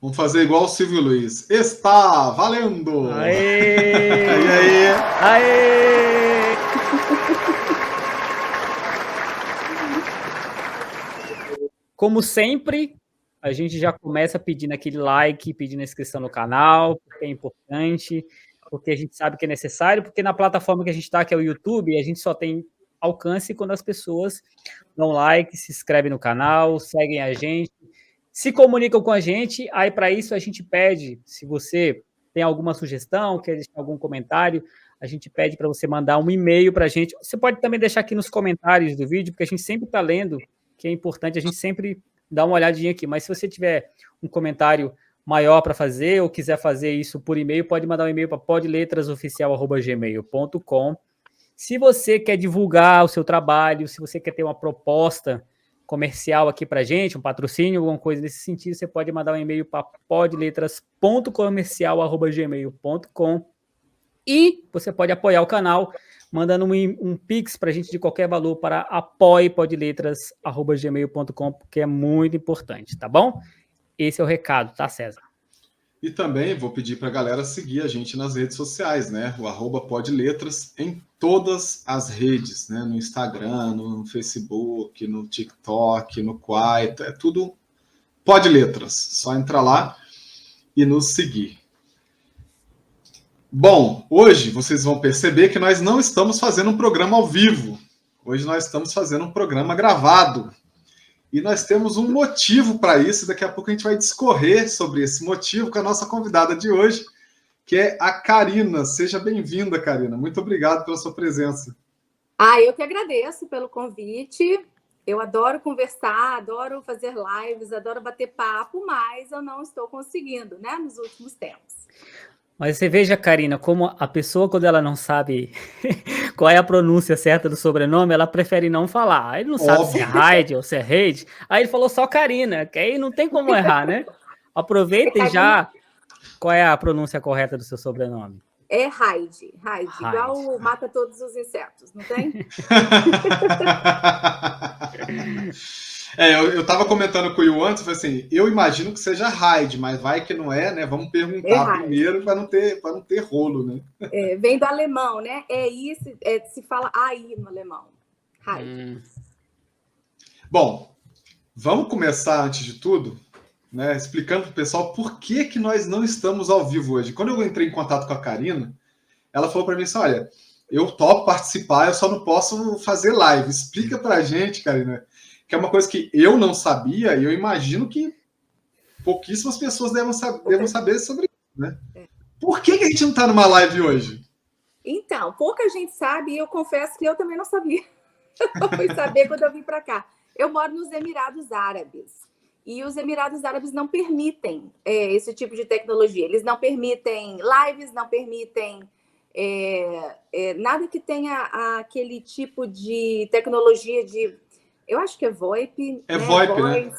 Vamos fazer igual o Silvio Luiz. Está valendo! Aê! E aí? Aê! Como sempre, a gente já começa pedindo aquele like, pedindo inscrição no canal, porque é importante, porque a gente sabe que é necessário, porque na plataforma que a gente está, que é o YouTube, a gente só tem alcance quando as pessoas dão like, se inscrevem no canal, seguem a gente, se comunicam com a gente. Aí, para isso, a gente pede, se você tem alguma sugestão, quer deixar algum comentário, a gente pede para você mandar um e-mail para a gente. Você pode também deixar aqui nos comentários do vídeo, porque a gente sempre está lendo, que é importante, a gente sempre dá uma olhadinha aqui. Mas se você tiver um comentário maior para fazer, ou quiser fazer isso por e-mail, pode mandar um e-mail para podletrasoficial@gmail.com. Se você quer divulgar o seu trabalho, se você quer ter uma proposta comercial aqui para gente, um patrocínio, alguma coisa nesse sentido, você pode mandar um e-mail para podletras.comercial@gmail.com. E você pode apoiar o canal mandando um pix para a gente de qualquer valor para apoiepodletras@gmail.com, porque é muito importante, tá bom? Esse é o recado, tá, César? E também vou pedir para a galera seguir a gente nas redes sociais, né? O @podletras em todas as redes, né? No Instagram, no Facebook, no TikTok, no Quai, é tudo Podletras. Só entrar lá e nos seguir. Bom, hoje vocês vão perceber que nós não estamos fazendo um programa ao vivo. Hoje nós estamos fazendo um programa gravado. E nós temos um motivo para isso. Daqui a pouco a gente vai discorrer sobre esse motivo com a nossa convidada de hoje, que é a Karina. Seja bem-vinda, Karina. Muito obrigado pela sua presença. Eu que agradeço pelo convite. Eu adoro conversar, adoro fazer lives, adoro bater papo, mas eu não estou conseguindo, né, nos últimos tempos. Mas você veja, Karina, como a pessoa, quando ela não sabe qual é a pronúncia certa do sobrenome, ela prefere não falar. Aí ele não sabe se é Hyde ou se é Reid. Aí ele falou só Karina, que aí não tem como errar, né? Aproveita e já... Qual é a pronúncia correta do seu sobrenome? É Hyde, igual mata todos os insetos, não tem? Eu estava comentando com o Will antes, falei assim, eu imagino que seja Hyde, mas vai que não é, né? Vamos perguntar primeiro para não ter rolo, né? Vem do alemão, né? Se fala aí no alemão. Hyde. Bom, vamos começar antes de tudo, né, explicando para o pessoal por que nós não estamos ao vivo hoje. Quando eu entrei em contato com a Karina, ela falou para mim assim, olha, eu topo participar, eu só não posso fazer live. Explica para a gente, Karina, que é uma coisa que eu não sabia e eu imagino que pouquíssimas pessoas devem saber sobre isso, né? Por que a gente não está numa live hoje? Então, pouca gente sabe e eu confesso que eu também não sabia. Eu fui saber quando eu vim para cá. Eu moro nos Emirados Árabes. E os Emirados Árabes não permitem esse tipo de tecnologia. Eles não permitem lives, não permitem nada que tenha aquele tipo de tecnologia de... Eu acho que é VoIP. É, né? VoIP, né?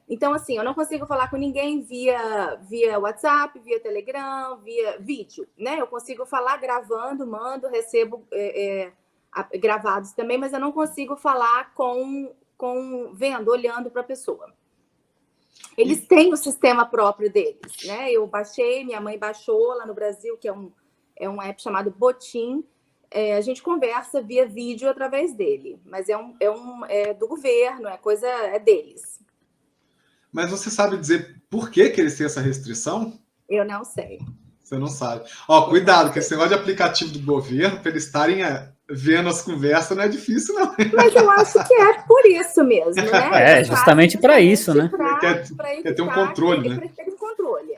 Então, assim, eu não consigo falar com ninguém via WhatsApp, via Telegram, via vídeo, né? Eu consigo falar gravando, mando, recebo gravados também, mas eu não consigo falar vendo, olhando para a pessoa. Eles têm o sistema próprio deles, né? Eu baixei, minha mãe baixou lá no Brasil, que é um app chamado Botim. A gente conversa via vídeo através dele, mas é do governo, é deles. Mas você sabe dizer por que eles têm essa restrição? Eu não sei. Você não sabe. Ó, cuidado, que esse negócio de aplicativo do governo, para eles estarem vendo as conversas, não é difícil, não. Mas eu acho que é por isso mesmo, né? Justamente para isso, né? Quer ter um controle, né? Ter um controle.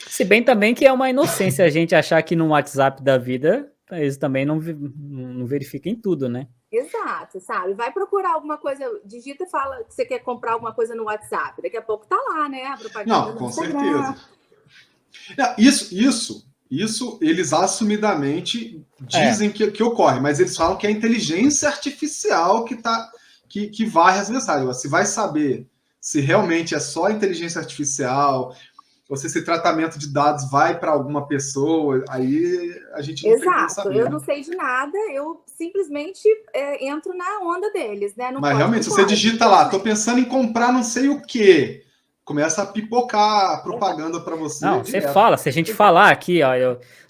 Se bem também que é uma inocência a gente achar que no WhatsApp da vida, eles também não verificam tudo, né? Exato, sabe? Vai procurar alguma coisa, digita e fala que você quer comprar alguma coisa no WhatsApp. Daqui a pouco tá lá, né? A propaganda. Não, com certeza. Isso eles assumidamente dizem que ocorre, mas eles falam que é a inteligência artificial que varre as mensagens. Se vai saber se realmente é só inteligência artificial, ou se esse tratamento de dados vai para alguma pessoa, aí a gente não tem como saber. Eu não sei de nada, eu simplesmente entro na onda deles, né? Mas realmente, se você digita lá, estou pensando em comprar não sei o quê, começa a pipocar propaganda para você. Não, você fala, se a gente falar aqui, ó,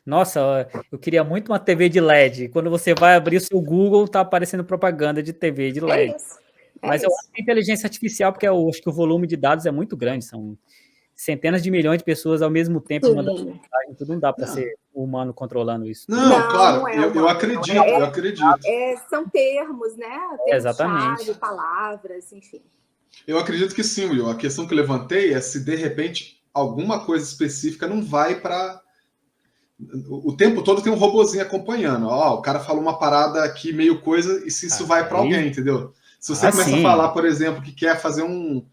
nossa, eu queria muito uma TV de LED. Quando você vai abrir o seu Google, tá aparecendo propaganda de TV de LED. Mas eu acho que a inteligência artificial, porque eu acho que o volume de dados é muito grande, são centenas de milhões de pessoas ao mesmo tempo mandando mensagem, tudo não dá para ser humano controlando isso. Não, claro, eu acredito. São termos, né? Exatamente. Palavras, enfim. Eu acredito que sim, Will. A questão que eu levantei é se de repente alguma coisa específica não vai para. O tempo todo tem um robozinho acompanhando. Ó, o cara falou uma parada aqui, meio coisa, e se isso vai para alguém, entendeu? Se você começa a falar, por exemplo, que quer fazer um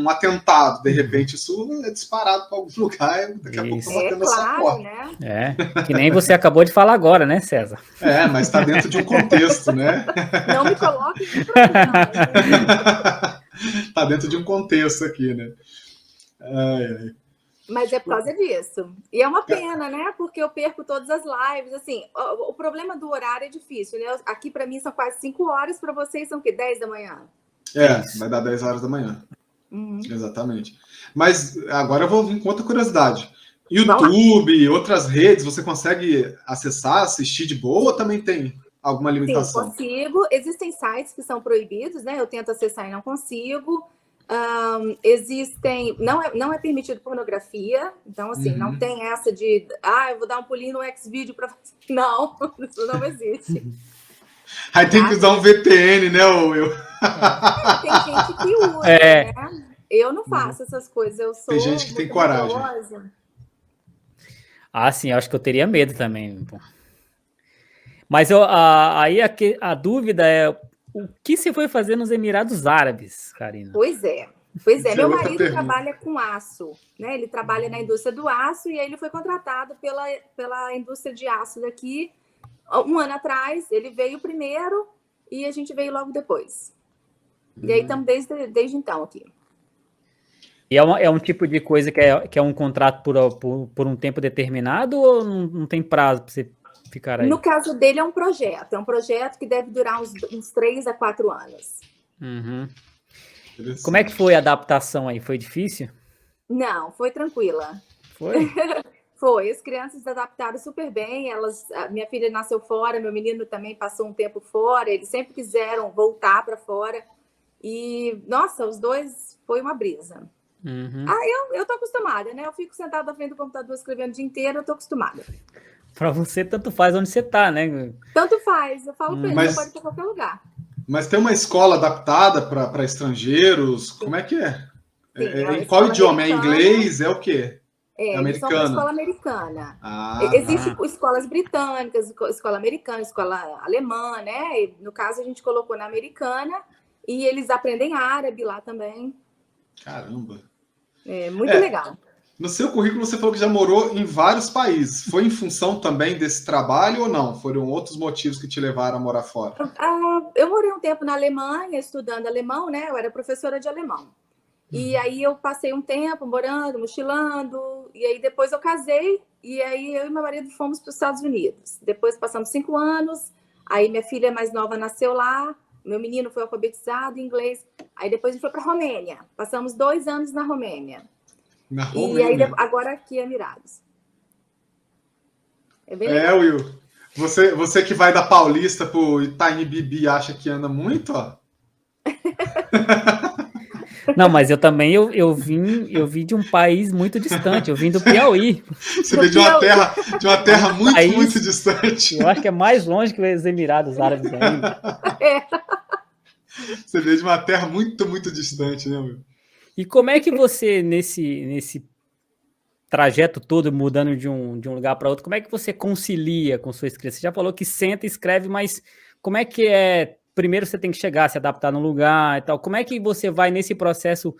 atentado, de repente isso é disparado para algum lugar, daqui a pouco tá batendo na sua porta. Né? Que nem você acabou de falar agora, né, César? Mas está dentro de um contexto, né? Não me coloque em problema. Está dentro de um contexto aqui, né? Mas é por causa disso. E é uma pena, né? Porque eu perco todas as lives. Assim, o problema do horário é difícil, né? Aqui para mim são quase 5 horas, para vocês são o quê? 10 da manhã? Vai dar 10 horas da manhã. Exatamente. Mas agora eu vou vir com outra curiosidade. YouTube, outras redes, você consegue acessar, assistir de boa ou também tem alguma limitação? Sim, consigo. Existem sites que são proibidos, né? Eu tento acessar e não consigo. Não é permitido pornografia, então assim, não tem essa de eu vou dar um pulinho no Xvideo para não, isso não existe. Aí tem que usar um VPN, né, Will? Tem gente que usa, né? Eu não faço essas coisas, eu sou. Tem gente que tem coragem. Sim, eu acho que eu teria medo também. Mas aí a dúvida é o que você foi fazer nos Emirados Árabes, Karina? Pois é. Meu marido trabalha com aço, né? Ele trabalha na indústria do aço e aí ele foi contratado pela indústria de aço daqui. Um ano atrás, ele veio primeiro e a gente veio logo depois. E aí estamos desde então aqui. E é um tipo de coisa que é um contrato por um tempo determinado ou não tem prazo para você ficar aí? No caso dele é um projeto que deve durar uns 3 a 4 anos. Como é que foi a adaptação aí? Foi difícil? Não, foi tranquila. Foi? Foi, as crianças se adaptaram super bem, minha filha nasceu fora, meu menino também passou um tempo fora, eles sempre quiseram voltar para fora, e, nossa, os dois foi uma brisa. Eu tô acostumada, né? Eu fico sentada na frente do computador escrevendo o dia inteiro, eu tô acostumada. Para você, tanto faz onde você tá, né? Tanto faz, eu falo pra ele, você pode ir pra qualquer lugar. Mas tem uma escola adaptada para estrangeiros, como é que é? Em qual idioma? É inglês? É o quê? Eles são uma escola americana. Existem escolas britânicas, escola americana, escola alemã, né? E, no caso, a gente colocou na americana e eles aprendem árabe lá também. Caramba! É muito legal. No seu currículo, você falou que já morou em vários países. Foi em função também desse trabalho ou não? Foram outros motivos que te levaram a morar fora? Eu morei um tempo na Alemanha, estudando alemão, né? Eu era professora de alemão. E aí eu passei um tempo morando, mochilando, e aí depois eu casei, e aí eu e meu marido fomos para os Estados Unidos. Depois passamos 5 anos, aí minha filha mais nova nasceu lá, meu menino foi alfabetizado em inglês, aí depois a gente foi para a Romênia. Passamos 2 anos na Romênia. E aí agora aqui em Emirados. É bem legal. Will, você que vai da Paulista pro Itaim Bibi acha que anda muito, ó? Não, mas eu também eu vim de um país muito distante, eu vim do Piauí. Você veio de uma terra muito distante. Eu acho que é mais longe que os Emirados Árabes ainda. Você veio de uma terra muito distante, né, meu? E como é que você, nesse trajeto todo, mudando de um lugar para outro, como é que você concilia com sua escrita? Você já falou que senta e escreve, mas como é que é? Primeiro você tem que chegar, se adaptar no lugar e tal. Como é que você vai nesse processo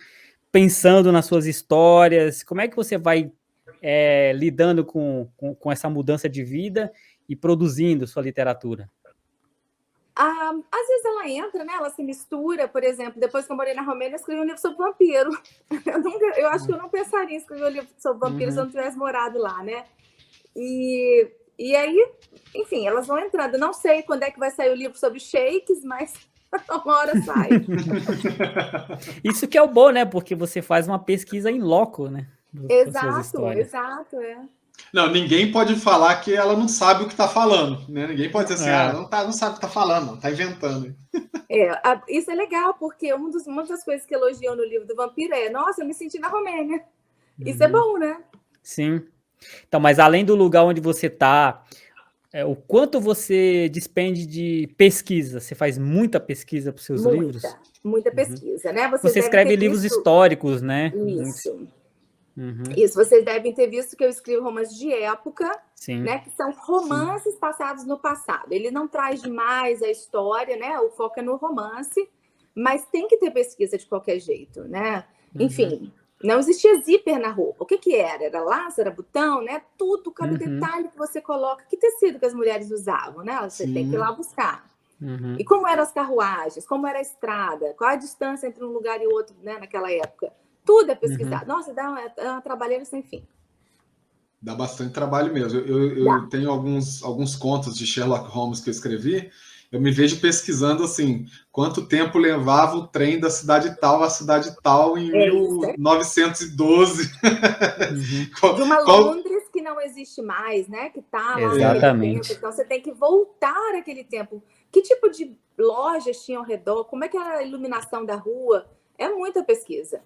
pensando nas suas histórias? Como é que você vai lidando com essa mudança de vida e produzindo sua literatura? Às vezes ela entra, né? Ela se mistura. Por exemplo, depois que eu morei na Romênia, eu escrevi um livro sobre vampiro. Eu acho que eu não pensaria em escrever um livro sobre vampiro se eu não tivesse morado lá, né? E aí, enfim, elas vão entrando. Não sei quando é que vai sair o livro sobre shakes, mas Uma hora sai. Isso que é o bom, né? Porque você faz uma pesquisa em loco, né? Com suas histórias. Exato, Não, ninguém pode falar que ela não sabe o que está falando, né? Ninguém pode dizer assim, não sabe o que está falando, não, está inventando. Isso é legal, porque uma das coisas que elogiam no livro do vampiro é, nossa, eu me senti na Romênia. Isso é bom, né? Sim. Então, mas além do lugar onde você está, o quanto você despende de pesquisa? Você faz muita pesquisa para os seus livros? Muita pesquisa, né? Você escreve livros históricos, né? Isso. Isso, vocês devem ter visto que eu escrevo romances de época, Sim. né? Que são romances passados no passado. Ele não traz demais a história, né? O foco é no romance, mas tem que ter pesquisa de qualquer jeito, né? Enfim, não existia zíper na roupa. O que era? Era laço, era botão, né? Tudo, cada detalhe que você coloca. Que tecido que as mulheres usavam, né? Você tem que ir lá buscar. E como eram as carruagens, como era a estrada, qual a distância entre um lugar e outro, né? Naquela época. Tudo é pesquisado. Nossa, dá uma trabalheira sem fim. Dá bastante trabalho mesmo. Eu tenho alguns contos de Sherlock Holmes que eu escrevi. Eu me vejo pesquisando assim, quanto tempo levava o trem da cidade tal à cidade tal em 1912. De uma Londres que não existe mais, né? Que tá lá. Exatamente. Então você tem que voltar àquele tempo. Que tipo de lojas tinha ao redor? Como é que era a iluminação da rua? É muita pesquisa.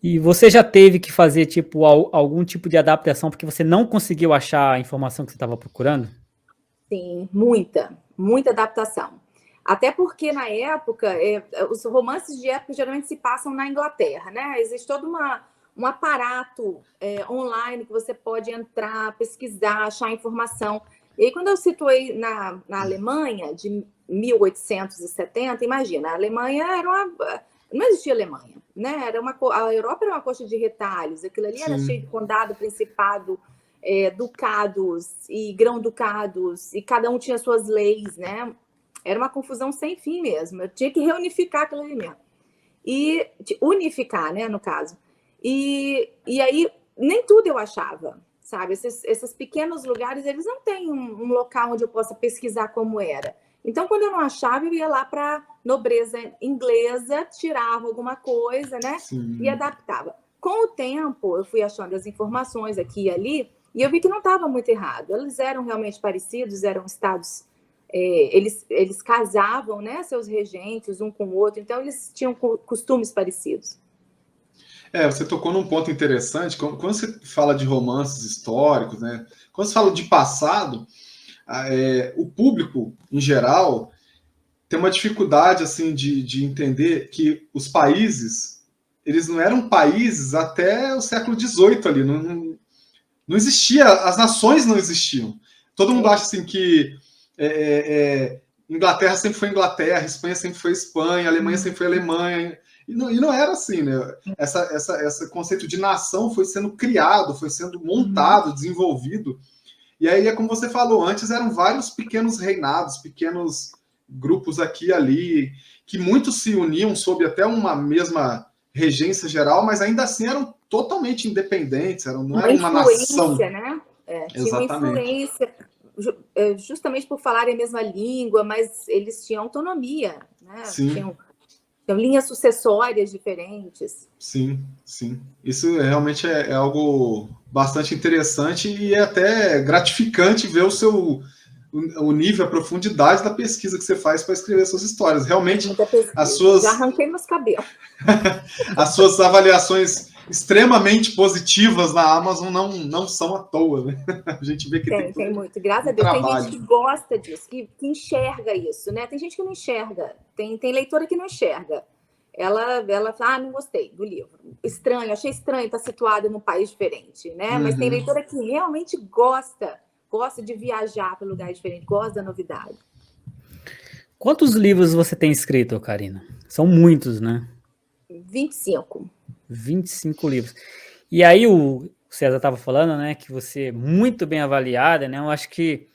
E você já teve que fazer tipo algum tipo de adaptação porque você não conseguiu achar a informação que você estava procurando? Sim, muita adaptação. Até porque na época, os romances de época geralmente se passam na Inglaterra, né? Existe todo um aparato online que você pode entrar, pesquisar, achar informação. E aí, quando eu situei na Alemanha, de 1870, imagina, a Alemanha não existia Alemanha, né? A Europa era uma coxa de retalhos, aquilo ali era cheio de condado, principado, ducados e grão-ducados, e cada um tinha suas leis, né? Era uma confusão sem fim mesmo. Eu tinha que reunificar aquilo ali mesmo. E unificar, né, no caso. E aí, nem tudo eu achava, sabe? Esses pequenos lugares, eles não têm um local onde eu possa pesquisar como era. Então, quando eu não achava, eu ia lá para nobreza inglesa, tirava alguma coisa, né? E adaptava. Com o tempo, eu fui achando as informações aqui e ali, e eu vi que não estava muito errado. Eles eram realmente parecidos, eram estados... eles casavam, né, seus regentes um com o outro, então eles tinham costumes parecidos. Você tocou num ponto interessante. Quando você fala de romances históricos, né? Quando você fala de passado, o público, em geral, tem uma dificuldade assim de entender que os países, eles não eram países até o século XVIII ali. Não existia, as nações não existiam. Todo mundo acha assim que Inglaterra sempre foi Inglaterra, Espanha sempre foi Espanha, Alemanha sempre foi Alemanha. E não era assim, né? Esse conceito de nação foi sendo criado, foi sendo montado, desenvolvido. E aí é como você falou, antes eram vários pequenos reinados, pequenos grupos aqui e ali, que muitos se uniam sob até uma mesma regência geral, mas ainda assim eram totalmente independentes, não era uma nação. Né? Tinha uma influência, justamente por falarem a mesma língua, mas eles tinham autonomia, né? Tinham linhas sucessórias diferentes. Sim. Isso realmente é algo bastante interessante e é até gratificante ver o nível, a profundidade da pesquisa que você faz para escrever suas histórias. Realmente, já arranquei meus cabelos. As suas avaliações extremamente positivas na Amazon não são à toa, né? A gente vê que tem muito, graças a Deus. Trabalho. Tem gente que gosta disso, que enxerga isso, né? Tem gente que não enxerga, tem leitora que não enxerga. Ela fala, não gostei do livro. Estranho, achei estranho estar situado num país diferente, né? Mas tem leitora que realmente gosta de viajar para um lugar diferente, gosta da novidade. Quantos livros você tem escrito, Karina? São muitos, né? 25. 25 livros. E aí o César estava falando, né, que você é muito bem avaliada, né? Eu acho que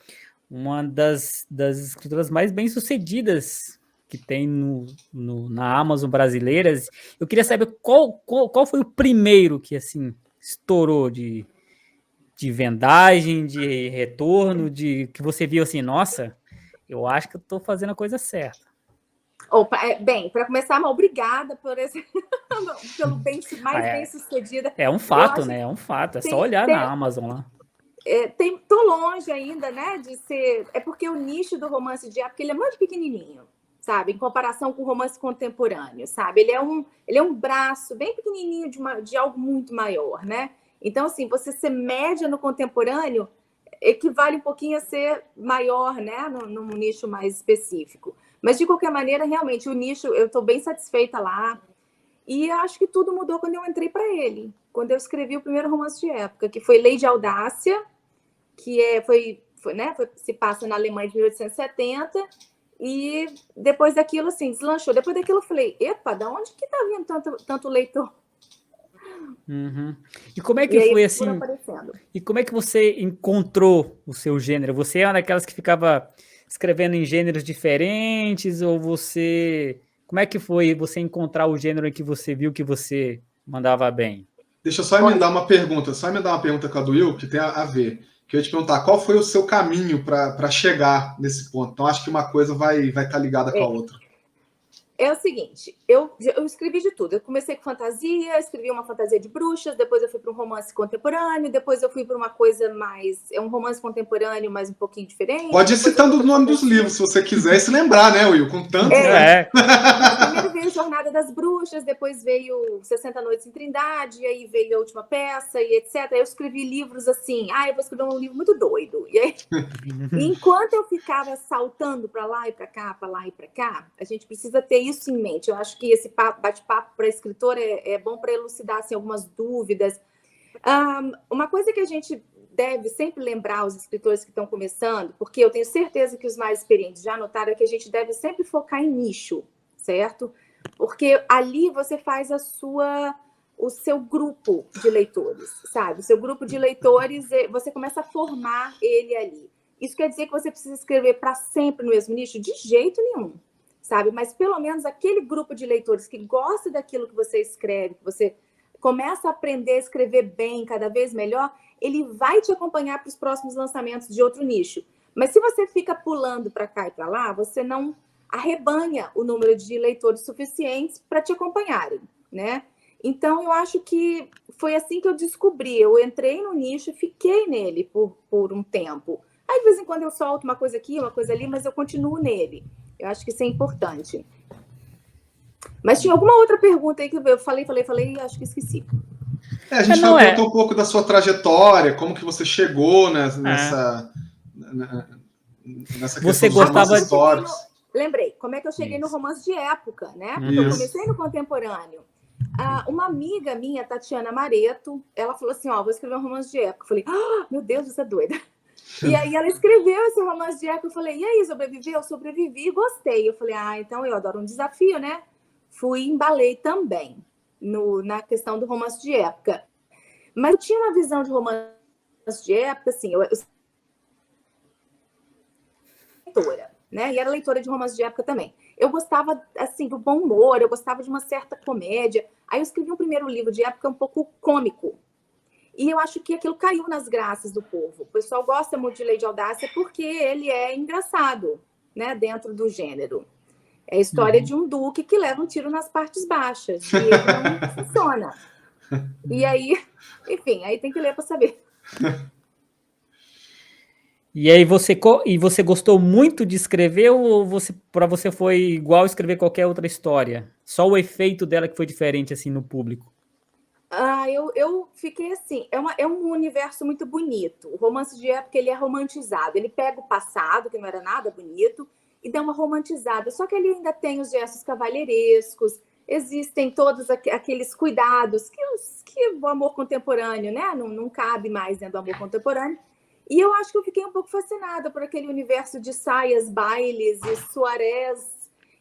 uma das escritoras mais bem-sucedidas que tem na Amazon brasileiras. Eu queria saber qual foi o primeiro que, assim, estourou de vendagem, de retorno, que você viu assim, nossa, eu acho que eu estou fazendo a coisa certa. Bem, para começar, obrigada por esse, pelo bem-sucedida. É um fato, né? É um fato. É só olhar na Amazon lá. Tô longe ainda, né, de ser... É porque o nicho do romance de época, ele é muito pequenininho, sabe? Em comparação com o romance contemporâneo, sabe? Ele é um braço bem pequenininho de algo muito maior, né? Então, assim, você ser média no contemporâneo equivale um pouquinho a ser maior, né, num nicho mais específico. Mas, de qualquer maneira, realmente, o nicho, eu estou bem satisfeita lá. E acho que tudo mudou quando eu entrei para ele. Quando eu escrevi o primeiro romance de época, que foi Lei de Audácia, que se passa na Alemanha de 1870. E depois daquilo, assim, deslanchou. Depois daquilo, eu falei, epa, da onde que tá vindo tanto leitor? Uhum. E como é que foi assim? E como é que você encontrou o seu gênero? Você é uma daquelas que ficava escrevendo em gêneros diferentes, ou você... Como é que foi você encontrar o gênero em que você viu que você mandava bem? Deixa eu só emendar uma pergunta, com a do Will, que tem a ver. Que eu ia te perguntar, qual foi o seu caminho para chegar nesse ponto? Então, acho que uma coisa vai estar ligada com a outra. É o seguinte, eu escrevi de tudo. Eu comecei com fantasia, escrevi uma fantasia de bruxas, depois eu fui para um romance contemporâneo, depois eu fui para uma coisa mais... É um romance contemporâneo, mas um pouquinho diferente. Pode ir citando o nome dos livros, se você quiser, e se lembrar, né, Will? Com tanto... Primeiro veio Jornada das Bruxas, depois veio 60 Noites em Trindade, aí veio A Última Peça, e etc. Aí eu escrevi livros assim, eu vou escrever um livro muito doido. E aí, enquanto eu ficava saltando para lá e para cá, para lá e para cá, a gente precisa ter isso em mente. Eu acho que esse bate-papo para escritor é bom para elucidar assim, algumas dúvidas. Uma coisa que a gente deve sempre lembrar os escritores que estão começando, porque eu tenho certeza que os mais experientes já notaram, é que a gente deve sempre focar em nicho, certo? Porque ali você faz o seu grupo de leitores, sabe? O seu grupo de leitores, você começa a formar ele ali. Isso quer dizer que você precisa escrever para sempre no mesmo nicho? De jeito nenhum, sabe? Mas pelo menos aquele grupo de leitores que gosta daquilo que você escreve, que você começa a aprender a escrever bem, cada vez melhor, ele vai te acompanhar para os próximos lançamentos de outro nicho. Mas se você fica pulando para cá e para lá, você não arrebanha o número de leitores suficientes para te acompanharem, né? Então, eu acho que foi assim que eu descobri. Eu entrei no nicho e fiquei nele por um tempo. Aí, de vez em quando, eu solto uma coisa aqui, uma coisa ali, mas eu continuo nele. Eu acho que isso é importante. Mas tinha alguma outra pergunta aí que eu falei e acho que esqueci. A gente perguntou um pouco da sua trajetória, como que você chegou nessa questão você gostava de histórias. Lembrei, como é que eu cheguei no romance de época, né? Porque eu comecei no contemporâneo. Uma amiga minha, Tatiana Mareto, ela falou assim, vou escrever um romance de época. Eu falei, meu Deus, você é doida. E aí ela escreveu esse romance de época. Eu falei, e aí, sobreviveu? Eu sobrevivi e gostei. Eu falei, então eu adoro um desafio, né? Fui e embalei também na questão do romance de época. Mas eu tinha uma visão de romance de época, assim, eu leitora, né? E era leitora de romance de época também. Eu gostava, assim, do bom humor, eu gostava de uma certa comédia. Aí eu escrevi um primeiro livro de época um pouco cômico. E eu acho que aquilo caiu nas graças do povo. O pessoal gosta muito de Lei de Audácia porque ele é engraçado, né? Dentro do gênero. É a história de um duque que leva um tiro nas partes baixas. E ele não funciona. E aí, enfim, aí tem que ler para saber. E aí você gostou muito de escrever, ou para você foi igual escrever qualquer outra história? Só o efeito dela que foi diferente assim no público? Eu fiquei assim, é um universo muito bonito. O romance de época, ele é romantizado. Ele pega o passado, que não era nada bonito, e dá uma romantizada. Só que ele ainda tem os gestos cavalheirescos, existem todos aqueles cuidados que o amor contemporâneo, né? Não cabe mais dentro do amor contemporâneo. E eu acho que eu fiquei um pouco fascinada por aquele universo de saias, bailes e soirées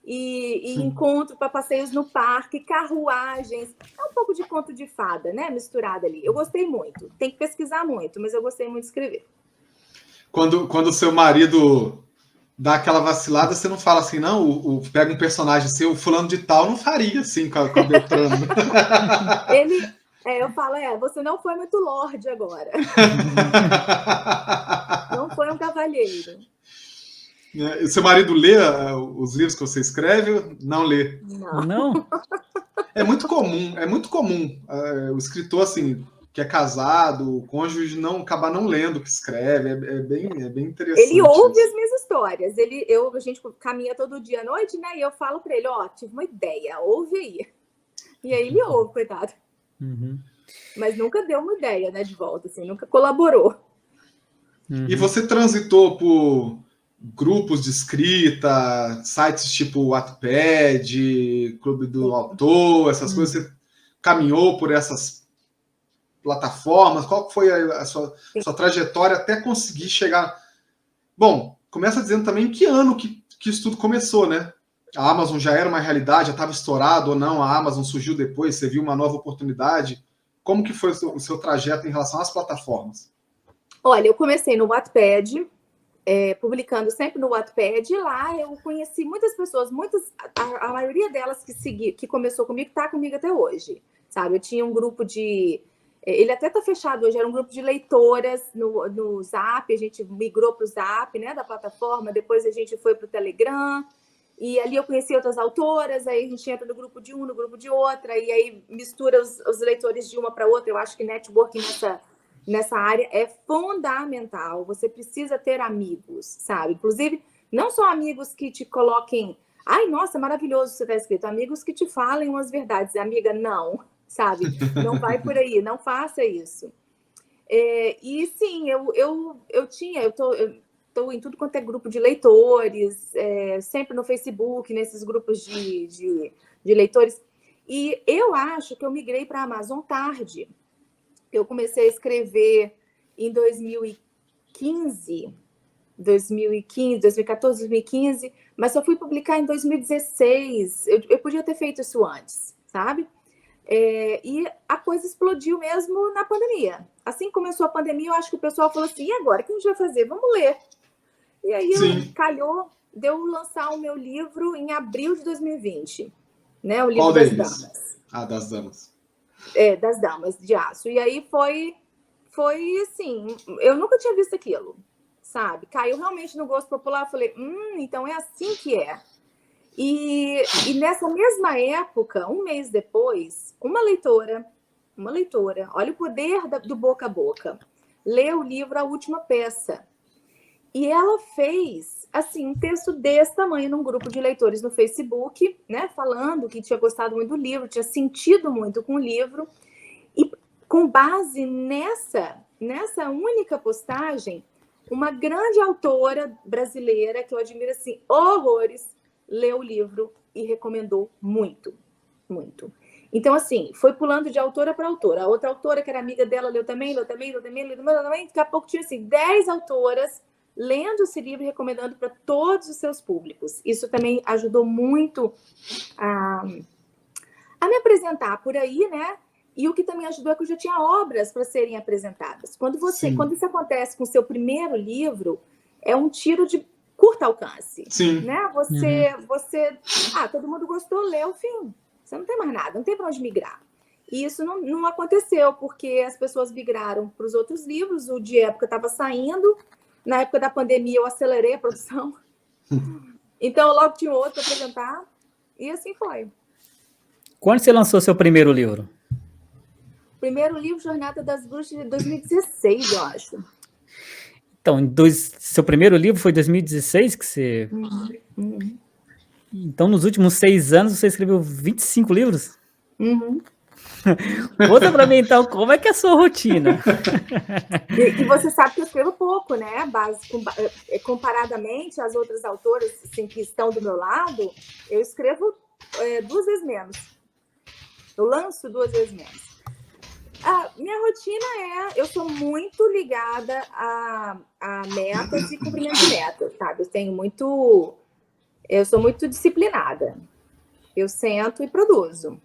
e encontro para passeios no parque, carruagens. É um pouco de conto de fada, né? Misturado ali. Eu gostei muito. Tem que pesquisar muito, mas eu gostei muito de escrever. Quando o seu marido dá aquela vacilada, você não fala assim, não, pega um personagem seu, o fulano de tal não faria assim com a Beltrano. Eu falo, você não foi muito lorde agora. Não foi um cavalheiro. E seu marido lê os livros que você escreve? Não lê? Não? É muito comum o escritor, assim, que é casado, o cônjuge acabar não lendo o que escreve. É bem interessante. Ele ouve isso. as minhas histórias. A gente caminha todo dia à noite, né? E eu falo para ele, tive uma ideia, ouve aí. E aí ele ouve, coitado. Uhum. Mas nunca deu uma ideia, né, de volta, assim, nunca colaborou. Uhum. E você transitou por grupos de escrita, sites tipo Wattpad, Clube do Autor, essas coisas, você caminhou por essas plataformas? Qual foi a sua trajetória até conseguir chegar... Bom, começa dizendo também que ano que isso tudo começou, né? A Amazon já era uma realidade, já estava estourado ou não, a Amazon surgiu depois, você viu uma nova oportunidade. Como que foi o seu trajeto em relação às plataformas? Olha, eu comecei no Wattpad, publicando sempre no Wattpad, e lá eu conheci muitas pessoas, a maioria delas que começou comigo está comigo até hoje, sabe? Eu tinha um grupo ele até está fechado hoje, era um grupo de leitoras no Zap, a gente migrou para o Zap, né, da plataforma, depois a gente foi para o Telegram, e ali eu conheci outras autoras, aí a gente entra no grupo de um, no grupo de outra, e aí mistura os leitores de uma para outra. Eu acho que networking nessa área é fundamental. Você precisa ter amigos, sabe? Inclusive, não só amigos que te coloquem, ai, nossa, maravilhoso você está escrito, amigos que te falem umas verdades. Amiga, não, sabe? Não vai por aí, não faça isso. E sim, eu estou em tudo quanto é grupo de leitores, sempre no Facebook, nesses grupos de leitores. E eu acho que eu migrei para a Amazon tarde. Eu comecei a escrever em 2014, 2015, mas só fui publicar em 2016. Eu podia ter feito isso antes, sabe? E a coisa explodiu mesmo na pandemia. Assim que começou a pandemia, eu acho que o pessoal falou assim, e agora, o que a gente vai fazer? Vamos ler. E aí calhou de eu lançar o meu livro em abril de 2020. Né? O livro Qual das deles? damas. Das damas. Das damas de aço. E aí foi assim, eu nunca tinha visto aquilo, sabe? Caiu realmente no gosto popular, eu falei, então é assim que é. E nessa mesma época, um mês depois, uma leitora, olha o poder do boca a boca, leu o livro A Última Peça. E ela fez, assim, um texto desse tamanho num grupo de leitores no Facebook, né? Falando que tinha gostado muito do livro, tinha sentido muito com o livro. E com base nessa única postagem, uma grande autora brasileira, que eu admiro, assim, horrores, leu o livro e recomendou muito, muito. Então, assim, foi pulando de autora para autora. A outra autora, que era amiga dela, leu também. Daqui a pouco tinha, assim, 10 autoras lendo esse livro e recomendando para todos os seus públicos. Isso também ajudou muito a me apresentar por aí, né? E o que também ajudou é que eu já tinha obras para serem apresentadas. Quando isso acontece com o seu primeiro livro, é um tiro de curto alcance. Sim. Né? Todo mundo gostou, leu, fim. Você não tem mais nada, não tem para onde migrar. E isso não aconteceu, porque as pessoas migraram para os outros livros, o de época estava saindo, na época da pandemia eu acelerei a produção, então eu logo tinha outro para apresentar, e assim foi. Quando você lançou seu primeiro livro? Primeiro livro, Jornada das Bruxas, de 2016, eu acho. Então, seu primeiro livro foi em 2016 que você... Uhum. Então, nos últimos 6 anos, você escreveu 25 livros? Uhum. Conta pra mim, então, como é que é a sua rotina? E você sabe que eu escrevo pouco, né? Comparadamente às outras autoras assim, que estão do meu lado, eu escrevo 2 vezes menos. Eu lanço 2 vezes menos. A minha rotina eu sou muito ligada a metas e cumprimento de metas, sabe? Eu sou muito disciplinada. Eu sento e produzo.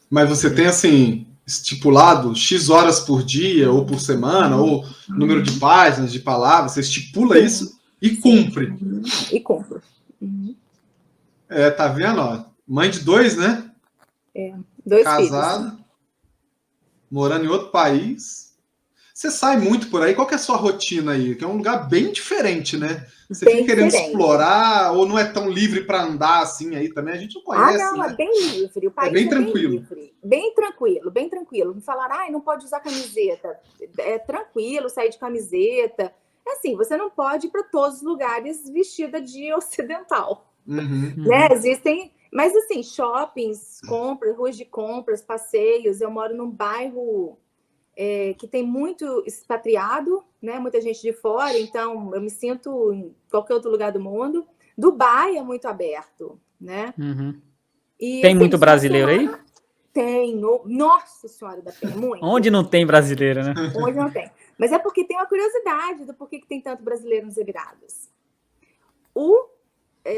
Mas você tem, assim, estipulado X horas por dia, ou por semana, ou número de páginas, de palavras, você estipula isso e cumpre. E cumpro. Uhum. Tá vendo? Ó, mãe de 2, né? 2 casada, filhos. Morando em outro país. Você sai muito por aí, qual que é a sua rotina aí? Que é um lugar bem diferente, né? Você Bem fica querendo diferente. explorar ou não é tão livre para andar assim aí também? A gente não conhece, não, né? é bem livre. O país bem tranquilo. livre. Bem tranquilo, bem tranquilo. Me falaram, não pode usar camiseta. É tranquilo sair de camiseta. É assim, você não pode ir para todos os lugares vestida de ocidental. Né? Existem, mas assim, shoppings, compras, ruas de compras, passeios. Eu moro num bairro que tem muito expatriado, né? Muita gente de fora, então eu me sinto em qualquer outro lugar do mundo. Dubai é muito aberto, né? E, tem assim, muito brasileiro aí? Tem. Nossa Senhora da Penha, muito. Onde não tem brasileiro, né? Onde não tem. Mas é porque tem uma curiosidade do porquê que tem tanto brasileiro nos Emirados. O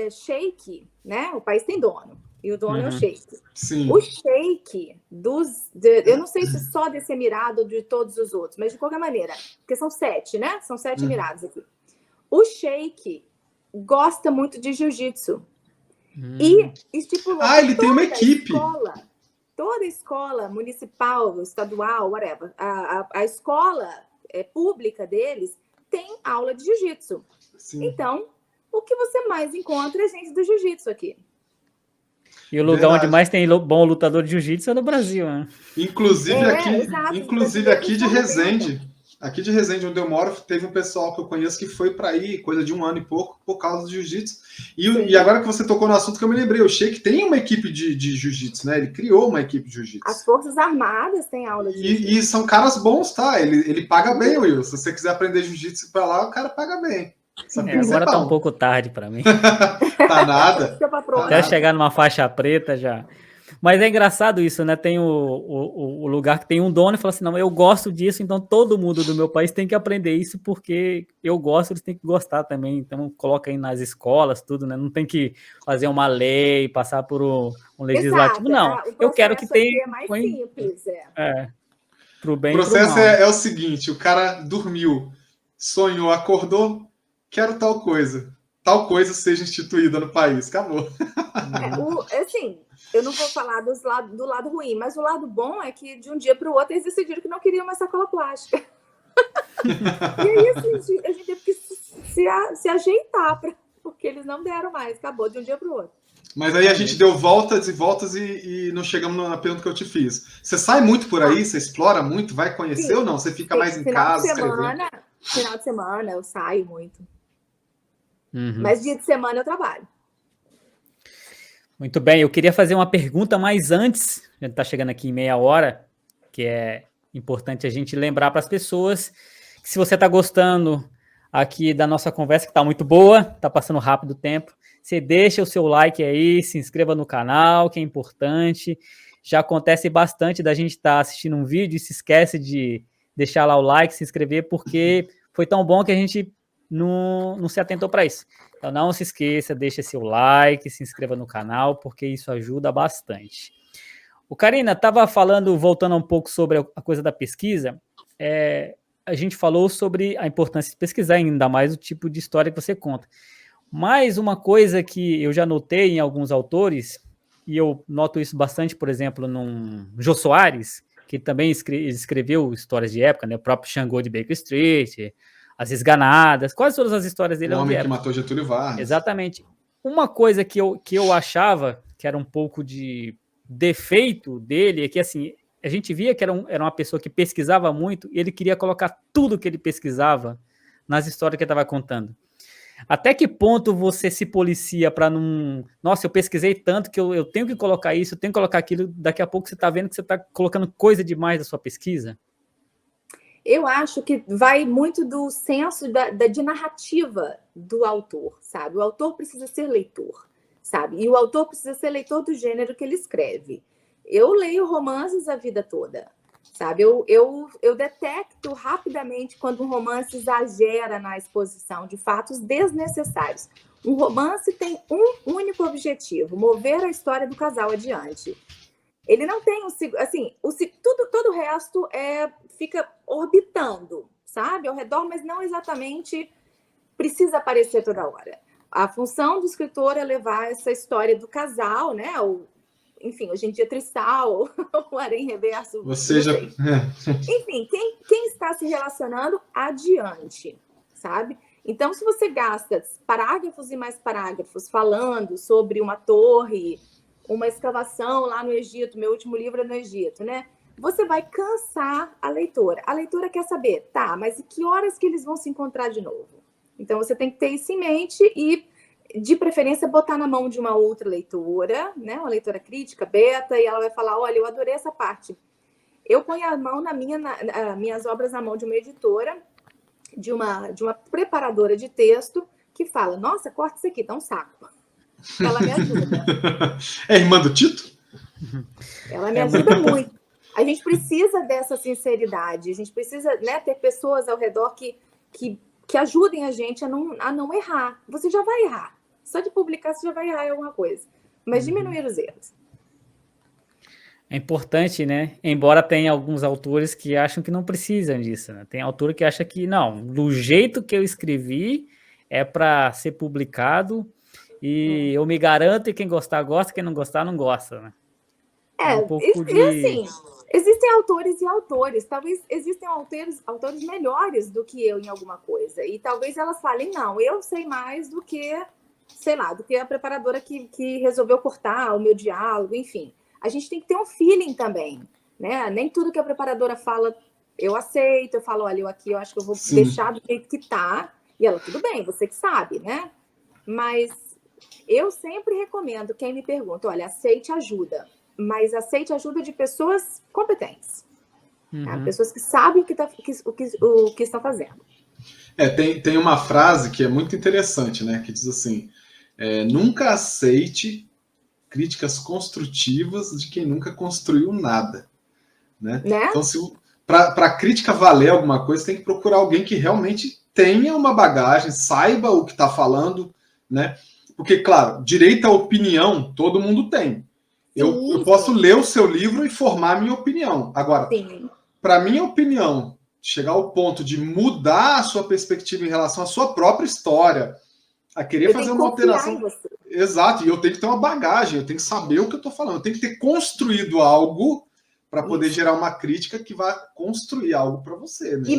sheik, né? O país tem dono. E o dono é o sheik. Sim. O sheik eu não sei se só desse Emirado ou de todos os outros, mas de qualquer maneira, porque são 7, né? São 7 Emirados aqui. O sheik gosta muito de jiu-jitsu. E estipulou ele tem uma equipe. Toda escola municipal, estadual, whatever, a escola pública deles tem aula de jiu-jitsu. Então, o que você mais encontra é gente do jiu-jitsu aqui. E o lugar onde mais tem bom lutador de jiu-jitsu é no Brasil, né? Inclusive aqui de Resende. Aqui de Resende, onde eu moro, teve um pessoal que eu conheço que foi para aí, coisa de 1 ano e pouco, por causa do jiu-jitsu. E agora que você tocou no assunto que eu me lembrei, o Sheik tem uma equipe de jiu-jitsu, né? Ele criou uma equipe de jiu-jitsu. As Forças Armadas têm aula de jiu-jitsu. E são caras bons, tá? Ele paga bem, Will. Se você quiser aprender jiu-jitsu para lá, o cara paga bem. Agora tá um pouco tarde para mim. Tá nada. Até chegar numa faixa preta já. Mas é engraçado isso, né? Tem o lugar que tem um dono e fala assim, não, eu gosto disso, então todo mundo do meu país tem que aprender isso porque eu gosto, eles têm que gostar também. Então coloca aí nas escolas, tudo, né? Não tem que fazer uma lei, passar por um legislativo, não. Eu quero que tenha... É mais simples, pro bem o processo é o seguinte, o cara dormiu, sonhou, acordou, quero tal coisa seja instituída no país, acabou. Assim, eu não vou falar do lado ruim, mas o lado bom é que de um dia para o outro eles decidiram que não queriam mais sacola plástica. E aí, assim, a gente teve que se ajeitar, porque eles não deram mais, acabou de um dia para o outro. Mas aí a gente deu voltas e voltas e não chegamos na pergunta que eu te fiz. Você sai muito por aí? Você explora muito? Vai conhecer ou não? Você fica mais em casa escrevendo? Final de semana eu saio muito. Mas dia de semana eu trabalho. Muito bem, eu queria fazer uma pergunta, mas antes, a gente está chegando aqui em meia hora, que é importante a gente lembrar para as pessoas que se você está gostando aqui da nossa conversa, que está muito boa, está passando rápido o tempo, você deixa o seu like aí, se inscreva no canal, que é importante. Já acontece bastante da gente estar assistindo um vídeo e se esquece de deixar lá o like, se inscrever, porque foi tão bom que a gente não se atentou para isso. Então não se esqueça, deixa seu like, se inscreva no canal, porque isso ajuda bastante. O Karina estava falando, voltando um pouco sobre a coisa da pesquisa, a gente falou sobre a importância de pesquisar, ainda mais o tipo de história que você conta. Mas uma coisa que eu já notei em alguns autores, e eu noto isso bastante, por exemplo, no Jô Soares, que também escreveu histórias de época, né? O próprio Xangô de Baker Street, As Esganadas, quase todas as histórias dele. O Homem que Matou Getúlio Vargas. Exatamente. Uma coisa que eu achava que era um pouco de defeito dele é que, assim, a gente via que era uma pessoa que pesquisava muito e ele queria colocar tudo que ele pesquisava nas histórias que ele estava contando. Até que ponto você se policia para não... Nossa, eu pesquisei tanto que eu tenho que colocar isso, eu tenho que colocar aquilo, daqui a pouco você está vendo que você está colocando coisa demais da sua pesquisa? Eu acho que vai muito do senso de narrativa do autor, sabe? O autor precisa ser leitor, sabe? E o autor precisa ser leitor do gênero que ele escreve. Eu leio romances a vida toda, sabe? Eu detecto rapidamente quando um romance exagera na exposição de fatos desnecessários. Um romance tem um único objetivo, mover a história do casal adiante. Ele não tem assim, todo o resto fica orbitando, sabe? Ao redor, mas não exatamente precisa aparecer toda hora. A função do escritor é levar essa história do casal, né? enfim, hoje em dia Tristal, o Harém Reverso. Ou seja, enfim, quem está se relacionando adiante, sabe? Então, se você gasta parágrafos e mais parágrafos falando sobre uma torre, uma escavação lá no Egito, meu último livro é no Egito, né? Você vai cansar a leitora. A leitora quer saber, tá, mas que horas que eles vão se encontrar de novo? Então, você tem que ter isso em mente e, de preferência, botar na mão de uma outra leitora, né? Uma leitora crítica, beta, e ela vai falar, olha, eu adorei essa parte. Eu ponho a mão minhas obras na mão de uma editora, de uma preparadora de texto, que fala, nossa, corta isso aqui, tá um saco. Ela me ajuda. É irmã do Tito? Ela me ajuda muito. A gente precisa dessa sinceridade, a gente precisa, né, ter pessoas ao redor que ajudem a gente a não errar. Você já vai errar. Só de publicar você já vai errar em alguma coisa. Mas diminuir os erros. É importante, né? Embora tenha alguns autores que acham que não precisam disso, né? Tem autor que acha que, não, do jeito que eu escrevi é para ser publicado e eu me garanto e quem gostar, gosta, quem não gostar, não gosta, né? Assim, existem autores e autores. Talvez existem autores melhores do que eu em alguma coisa. E talvez elas falem, não, eu sei mais do que, sei lá, do que a preparadora que resolveu cortar o meu diálogo, enfim. A gente tem que ter um feeling também, né? Nem tudo que a preparadora fala eu aceito, eu falo, olha, eu acho que eu vou deixar do jeito que tá. E ela, tudo bem, você que sabe, né? Mas eu sempre recomendo, quem me pergunta, olha, aceite ajuda. Mas aceite ajuda de pessoas competentes. Tá? Pessoas que sabem o que estão fazendo. Tem uma frase que é muito interessante, né? Que diz assim, nunca aceite críticas construtivas de quem nunca construiu nada. Né? Então, para a crítica valer alguma coisa, tem que procurar alguém que realmente tenha uma bagagem, saiba o que está falando, né? Porque, claro, direito à opinião todo mundo tem. Eu posso ler o seu livro e formar minha opinião. Agora, para minha opinião chegar ao ponto de mudar a sua perspectiva em relação à sua própria história, a querer fazer uma alteração. Exato, e eu tenho que ter uma bagagem, eu tenho que saber o que eu estou falando, eu tenho que ter construído algo para poder gerar uma crítica que vai construir algo para você. Né? E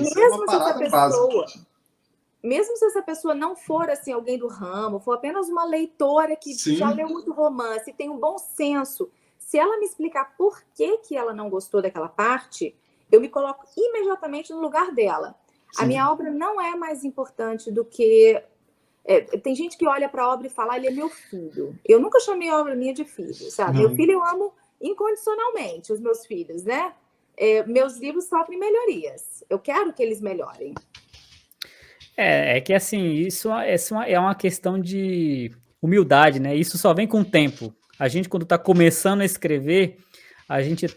mesmo se essa pessoa não for assim, alguém do ramo, for apenas uma leitora que já leu muito romance, tem um bom senso, se ela me explicar por que ela não gostou daquela parte, eu me coloco imediatamente no lugar dela. A minha obra não é mais importante do que... tem gente que olha para a obra e fala, ele é meu filho. Eu nunca chamei a obra minha de filho, sabe? Meu filho eu amo incondicionalmente, os meus filhos, né? Meus livros sofrem melhorias. Eu quero que eles melhorem. É que assim, isso é uma questão de humildade, né? Isso só vem com o tempo. A gente, quando está começando a escrever, a gente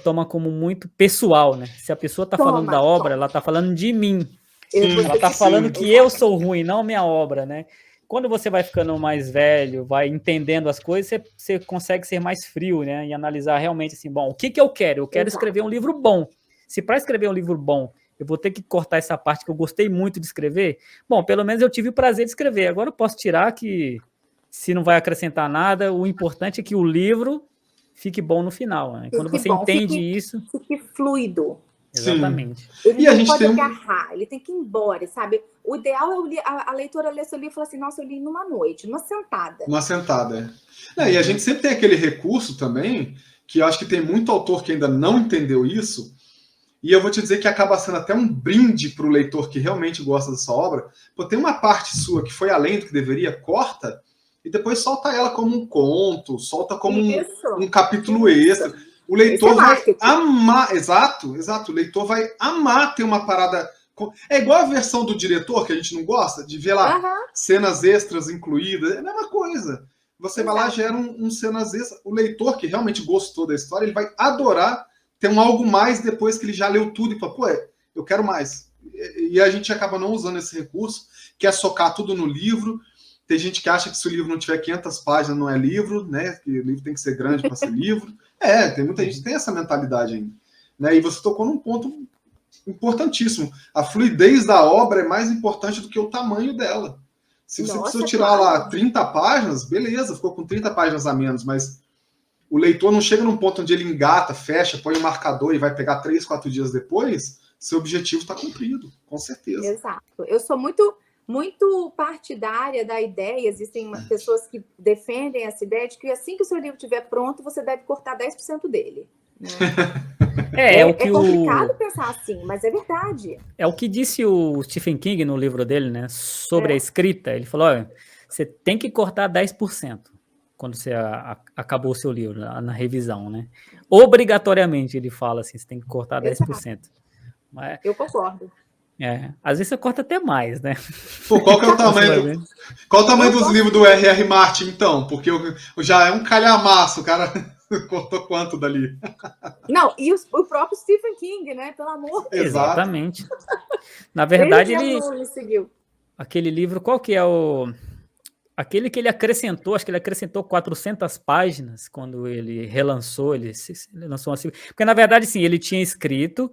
toma como muito pessoal, né? Se a pessoa está falando da obra, ela está falando de mim. Ela está falando que eu sou ruim, não minha obra, né? Quando você vai ficando mais velho, vai entendendo as coisas, você consegue ser mais frio, né? E analisar realmente assim, bom, o que eu quero? Eu quero escrever um livro bom. Se para escrever um livro bom, eu vou ter que cortar essa parte que eu gostei muito de escrever, bom, pelo menos eu tive o prazer de escrever. Agora eu posso tirar que, se não vai acrescentar nada, o importante é que o livro fique bom no final. Né? Quando você entende isso... Fique fluido. Exatamente. Ele não pode agarrar, ele tem que ir embora, sabe? O ideal é a leitora ler seu livro e falar assim, nossa, eu li numa noite, numa sentada. Uma sentada, E a gente sempre tem aquele recurso também, que eu acho que tem muito autor que ainda não entendeu isso, e eu vou te dizer que acaba sendo até um brinde para o leitor que realmente gosta da sua obra. Pô, tem uma parte sua que foi além do que deveria, corta, e depois solta ela como um conto, solta como um capítulo extra. O leitor vai amar, exato, o leitor vai amar ter uma parada... É igual a versão do diretor, que a gente não gosta, de ver lá cenas extras incluídas, é a mesma coisa. Você vai lá, gera um cenas extras. O leitor que realmente gostou da história, ele vai adorar ter um algo mais depois que ele já leu tudo e fala, pô, eu quero mais. E a gente acaba não usando esse recurso, que é socar tudo no livro. Tem gente que acha que se o livro não tiver 500 páginas não é livro, né? Que o livro tem que ser grande para ser livro. Tem muita gente que tem essa mentalidade ainda. Né? E você tocou num ponto importantíssimo. A fluidez da obra é mais importante do que o tamanho dela. Se você precisou tirar lá 30 páginas, beleza, ficou com 30 páginas a menos, mas o leitor não chega num ponto onde ele engata, fecha, põe o marcador e vai pegar 3, 4 dias depois, seu objetivo está cumprido, com certeza. Exato. Eu sou muito partidária da ideia, existem pessoas que defendem essa ideia de que assim que o seu livro estiver pronto, você deve cortar 10% dele. Né? É complicado pensar assim, mas é verdade. É o que disse o Stephen King no livro dele, né? Sobre a escrita. Ele falou, olha, você tem que cortar 10% quando você acabou o seu livro, na revisão, né? Obrigatoriamente, ele fala assim, você tem que cortar 10%. Mas, eu concordo. Às vezes você corta até mais, né? Pô, qual que é o tamanho, qual o tamanho dos livros do R.R. Martin, então? Porque já é um calhamaço, o cara cortou quanto dali? Não, e o próprio Stephen King, né? Pelo amor de Deus. Exatamente. Na verdade, ele seguiu. Aquele livro, qual que é o... Aquele que ele acrescentou, acho que ele acrescentou 400 páginas quando ele relançou, ele lançou assim. Porque, na verdade, sim, ele tinha escrito,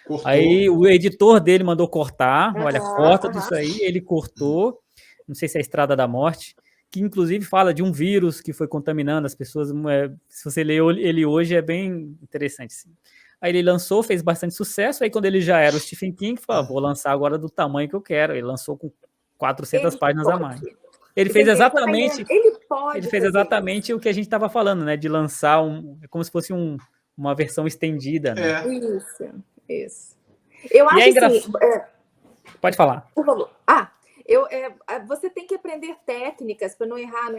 cortou. Aí o editor dele mandou cortar, olha, corta disso aí, ele cortou, não sei se é a Estrada da Morte, que inclusive fala de um vírus que foi contaminando as pessoas, se você ler ele hoje é bem interessante. Assim. Aí ele lançou, fez bastante sucesso, aí quando ele já era o Stephen King, falou, vou lançar agora do tamanho que eu quero, ele lançou com 400 páginas a mais. Ele fez exatamente, o que a gente estava falando, né? De lançar como se fosse uma versão estendida. Né? Isso. Eu acho assim. Pode falar. Por favor. Você tem que aprender técnicas para não errar,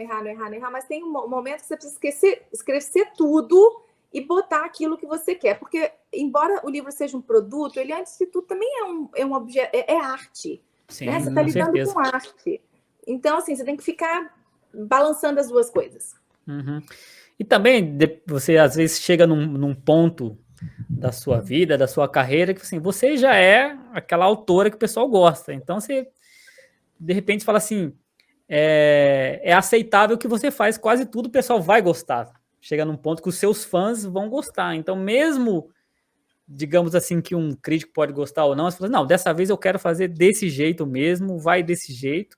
mas tem um momento que você precisa escrever tudo e botar aquilo que você quer. Porque, embora o livro seja um produto, ele, antes de tudo, também é um objeto, é arte. Sim, né? Você está lidando com arte. Então, assim, você tem que ficar balançando as duas coisas. Uhum. E também, você às vezes chega num ponto da sua vida, da sua carreira, que assim, você já é aquela autora que o pessoal gosta. Então, você, de repente, fala assim, é aceitável que você faz quase tudo, o pessoal vai gostar. Chega num ponto que os seus fãs vão gostar. Então, mesmo, digamos assim, que um crítico pode gostar ou não, você fala, não, dessa vez eu quero fazer desse jeito mesmo, vai desse jeito.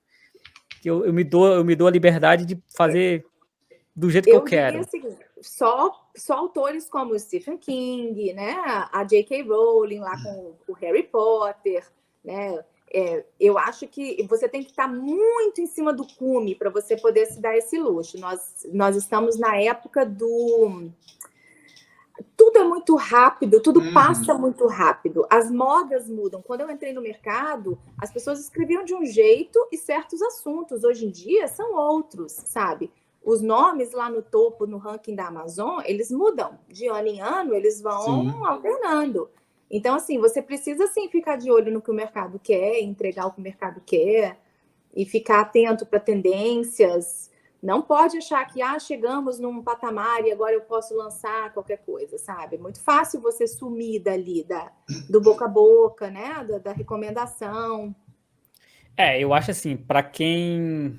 Que eu me dou a liberdade de fazer do jeito que eu quero. Eu diria o seguinte, só autores como o Stephen King, né, a J.K. Rowling lá com o Harry Potter, né, eu acho que você tem que estar muito em cima do cume para você poder se dar esse luxo. Nós estamos na época do... Tudo é muito rápido, tudo passa muito rápido. As modas mudam. Quando eu entrei no mercado, as pessoas escreviam de um jeito e certos assuntos, hoje em dia, são outros, sabe? Os nomes lá no topo, no ranking da Amazon, eles mudam. De ano em ano, eles vão alternando. Então, assim, você precisa, sim, ficar de olho no que o mercado quer, entregar o que o mercado quer e ficar atento para tendências. Não pode achar que chegamos num patamar e agora eu posso lançar qualquer coisa, sabe? É muito fácil você sumir dali, do boca a boca, né? Da recomendação. Eu acho assim, para quem,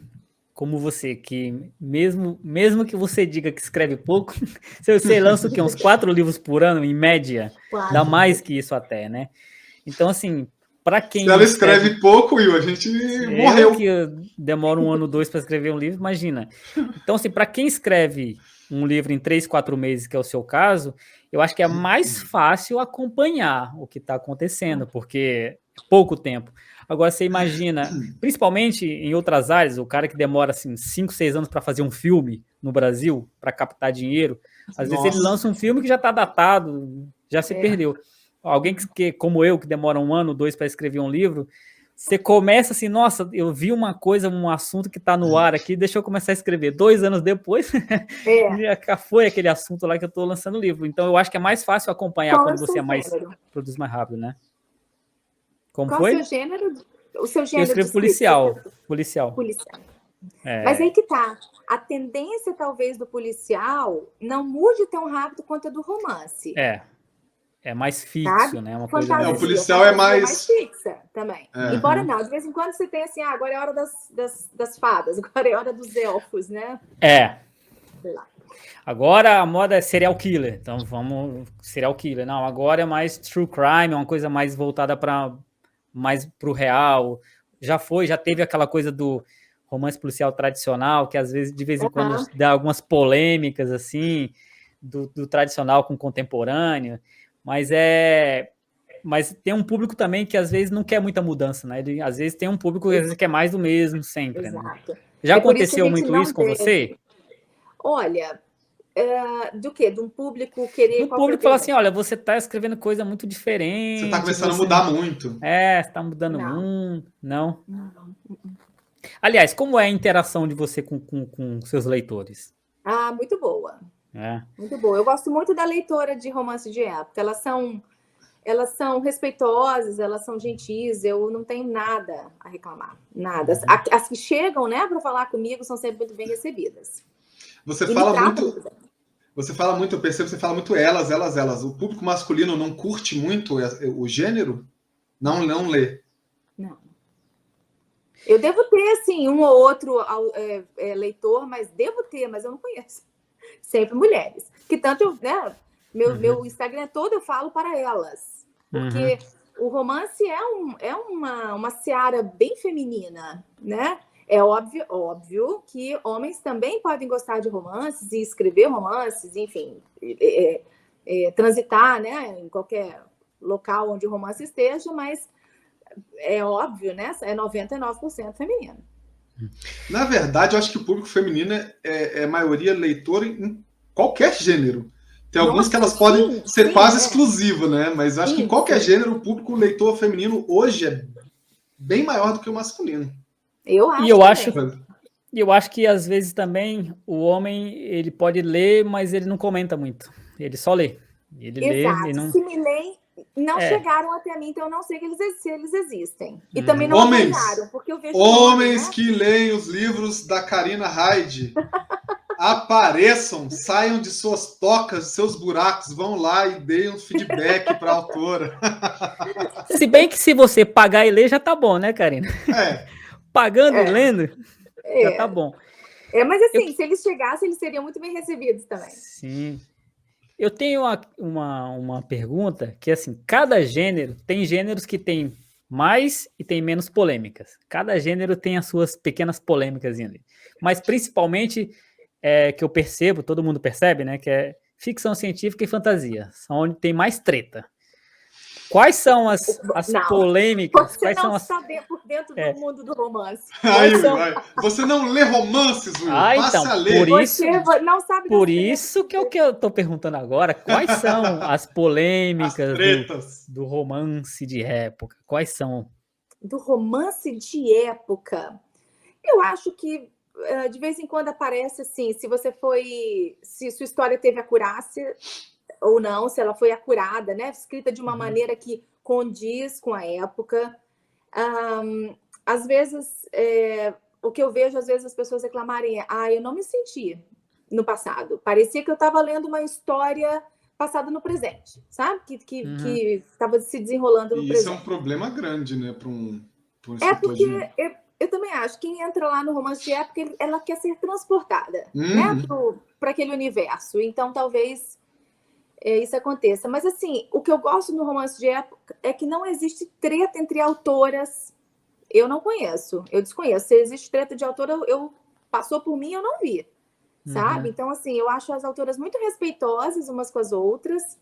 como você, que mesmo que você diga que escreve pouco, você lança o quê? Uns 4 livros por ano, em média? Dá mais que isso até, né? Então, assim... Quem se ela escreve pouco, Will, a gente morreu. Que demora 1 ano, 2 para escrever um livro, imagina. Então, assim, para quem escreve um livro em 3, 4 meses, que é o seu caso, eu acho que é mais fácil acompanhar o que está acontecendo, porque é pouco tempo. Agora, você imagina, principalmente em outras áreas, o cara que demora assim, 5, 6 anos para fazer um filme no Brasil, para captar dinheiro, às vezes ele lança um filme que já está datado, já se perdeu. Alguém que, como eu, que demora 1 ano, 2 para escrever um livro, você começa assim, nossa, eu vi uma coisa, um assunto que está no ar aqui, deixa eu começar a escrever. 2 anos depois, já foi aquele assunto lá que eu estou lançando o livro. Então, eu acho que é mais fácil acompanhar quando você produz mais rápido, né? Como foi? Qual o seu gênero? O seu gênero? Eu escrevo policial. Mas aí que tá. A tendência, talvez, do policial não mude tão rápido quanto a do romance. É mais fixo, né? Uma coisa o policial é mais fixa também. Embora não, de vez em quando você tem assim, agora é hora das fadas, agora é hora dos elfos, né? Agora a moda é serial killer, então vamos serial killer. Não, agora é mais true crime, uma coisa mais voltada mais pro real. Já teve aquela coisa do romance policial tradicional, que às vezes, de vez em quando, dá algumas polêmicas, assim. do tradicional com contemporâneo, mas tem um público também que às vezes não quer muita mudança, né? Às vezes tem um público que às vezes quer mais do mesmo sempre. Exato. Né? Já aconteceu isso muito isso com você? Olha, do quê? De um público querer... O público fala assim, olha, você está escrevendo coisa muito diferente. Você está começando a mudar muito. Você está mudando muito. Não. Aliás, como é a interação de você com seus leitores? Muito boa. Muito boa. Eu gosto muito da leitora de romance de época. Elas são respeitosas, elas são gentis, eu não tenho nada a reclamar, nada. As que chegam, né, para falar comigo são sempre muito bem recebidas. Você fala muito, eu percebo que você fala muito elas. O público masculino não curte muito o gênero? Não lê? Não. Eu devo ter, assim, um ou outro leitor, mas eu não conheço. Sempre mulheres. Que tanto, né, meu Instagram todo eu falo para elas. Porque o romance é uma seara bem feminina, né? É óbvio que homens também podem gostar de romances e escrever romances, enfim, transitar, né, em qualquer local onde o romance esteja, mas é óbvio, né? É 99% feminino. Na verdade, eu acho que o público feminino é maioria leitora em qualquer gênero. Tem alguns que elas podem ser quase exclusivas, né? Mas eu acho que em qualquer gênero, o público leitor feminino hoje é bem maior do que o masculino. Eu acho que às vezes também o homem ele pode ler, mas ele não comenta muito. Ele só lê. Ele Exato. Lê e não... Se me leem, não chegaram até mim, então eu não sei se eles existem. E também não acompanharam, porque eu vejo homens que leem os livros da Karina Hyde. Apareçam, saiam de suas tocas, de seus buracos, vão lá e deem um feedback para a autora. Se bem que se você pagar e ler, já tá bom, né, Karina? Pagando e lendo, já tá bom. Mas assim, se eles chegassem, eles seriam muito bem recebidos também. Sim. Eu tenho uma pergunta que, assim, cada gênero, tem gêneros que tem mais e tem menos polêmicas. Cada gênero tem as suas pequenas polêmicas ali. Mas, principalmente... que eu percebo, todo mundo percebe, né? Que é ficção científica e fantasia. São onde tem mais treta. Quais são as polêmicas? Você não está por dentro do mundo do romance. Você não lê romances, Will? Passa a ler. Por isso que eu estou perguntando agora, quais são as polêmicas do romance de época? Quais são? Do romance de época? Eu acho que de vez em quando aparece assim, se sua história teve acurácia ou não, se ela foi acurada, né? Escrita de uma maneira que condiz com a época. Às vezes, o que eu vejo, às vezes as pessoas reclamarem eu não me senti no passado. Parecia que eu estava lendo uma história passada no presente, sabe? Que estava se desenrolando no presente. Isso é um problema grande, né? Para um porque... Eu também acho que quem entra lá no romance de época, ela quer ser transportada, né, para aquele universo. Então, talvez isso aconteça. Mas, assim, o que eu gosto no romance de época é que não existe treta entre autoras. Eu não conheço, eu desconheço. Se existe treta de autora, passou por mim, eu não vi, sabe? Então, assim, eu acho as autoras muito respeitosas umas com as outras.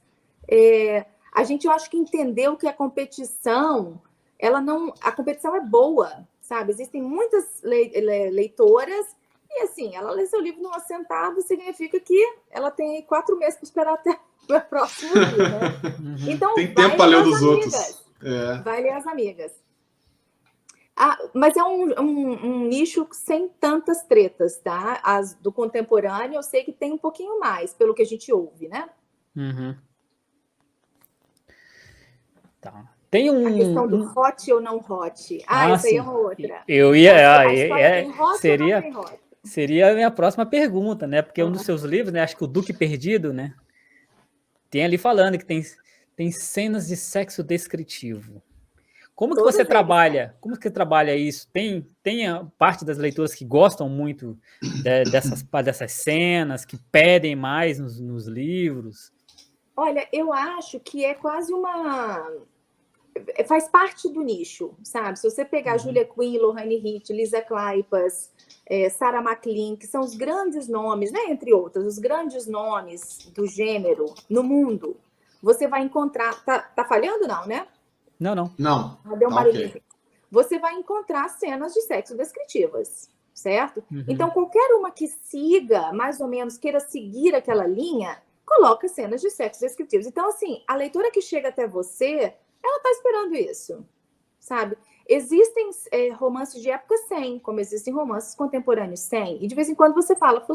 Eu acho que entendeu que a competição, a competição é boa, sabe? Existem muitas leitoras e, assim, ela lê seu livro numa sentada, significa que ela tem 4 meses para esperar até o próximo livro, né? Então, tem tempo para ler dos outros. Vai ler as amigas. Mas é um nicho sem tantas tretas, tá? As do contemporâneo, eu sei que tem um pouquinho mais, pelo que a gente ouve, né? Tá. Tem a questão do hot ou não hot. Isso aí é uma outra. Eu ia... seria a minha próxima pergunta, né? Porque um dos seus livros, né? Acho que o Duque Perdido, né? Tem ali falando que tem cenas de sexo descritivo. Como que você trabalha? Como que trabalha isso? Tem a parte das leitoras que gostam muito dessas cenas, que pedem mais nos livros? Olha, eu acho que é quase faz parte do nicho, sabe? Se você pegar Julia Quinn, Lohane Hitt, Lisa Kleypas, Sarah McLean, que são os grandes nomes, né, entre outros, os grandes nomes do gênero no mundo, você vai encontrar... Tá falhando, não, né? Não. Deu um barulhinho. Okay. Você vai encontrar cenas de sexo descritivas, certo? Então, qualquer uma que siga, mais ou menos, queira seguir aquela linha, coloca cenas de sexo descritivas. Então, assim, a leitora que chega até você, ela está esperando isso, sabe? Existem romances de época sem, como existem romances contemporâneos sem. E de vez em quando você fala,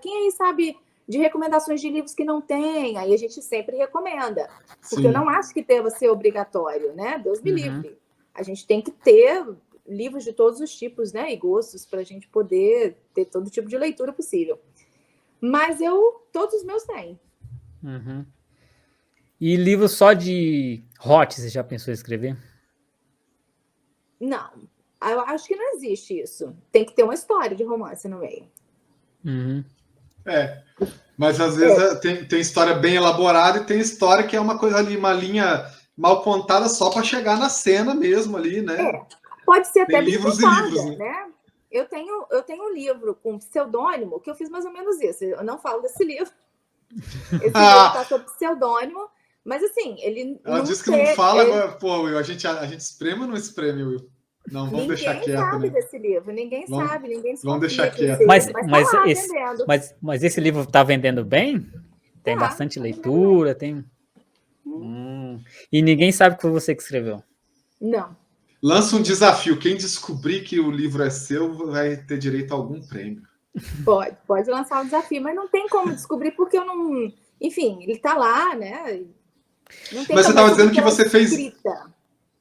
quem aí sabe de recomendações de livros que não tem? Aí a gente sempre recomenda. Porque eu não acho que deva ser obrigatório, né? Deus me livre. A gente tem que ter livros de todos os tipos, né? E gostos, para a gente poder ter todo tipo de leitura possível. Mas todos os meus têm. E livro só de hot, você já pensou em escrever? Não, eu acho que não existe isso. Tem que ter uma história de romance no meio. Mas às vezes tem história bem elaborada e tem história que é uma coisa ali, uma linha mal contada só para chegar na cena mesmo ali, né? Pode ser até livros e livros, né? Eu tenho um livro com pseudônimo que eu fiz mais ou menos isso. Eu não falo desse livro. Esse livro está sob pseudônimo, mas assim, ele. Ela disse que não fala, agora, pô, Will, a gente espreme ou não espreme, Will? Não, vamos deixar quieto. Ninguém sabe desse livro, ninguém sabe, ninguém sabe. Vamos deixar quieto. Mas esse livro está vendendo bem? Tem bastante leitura, tem. E ninguém sabe que foi você que escreveu. Não. Lança um desafio. Quem descobrir que o livro é seu vai ter direito a algum prêmio. Pode lançar o desafio, mas não tem como descobrir porque eu não. Enfim, ele está lá, né? Não tem. Mas você estava dizendo que você fez. Escrita.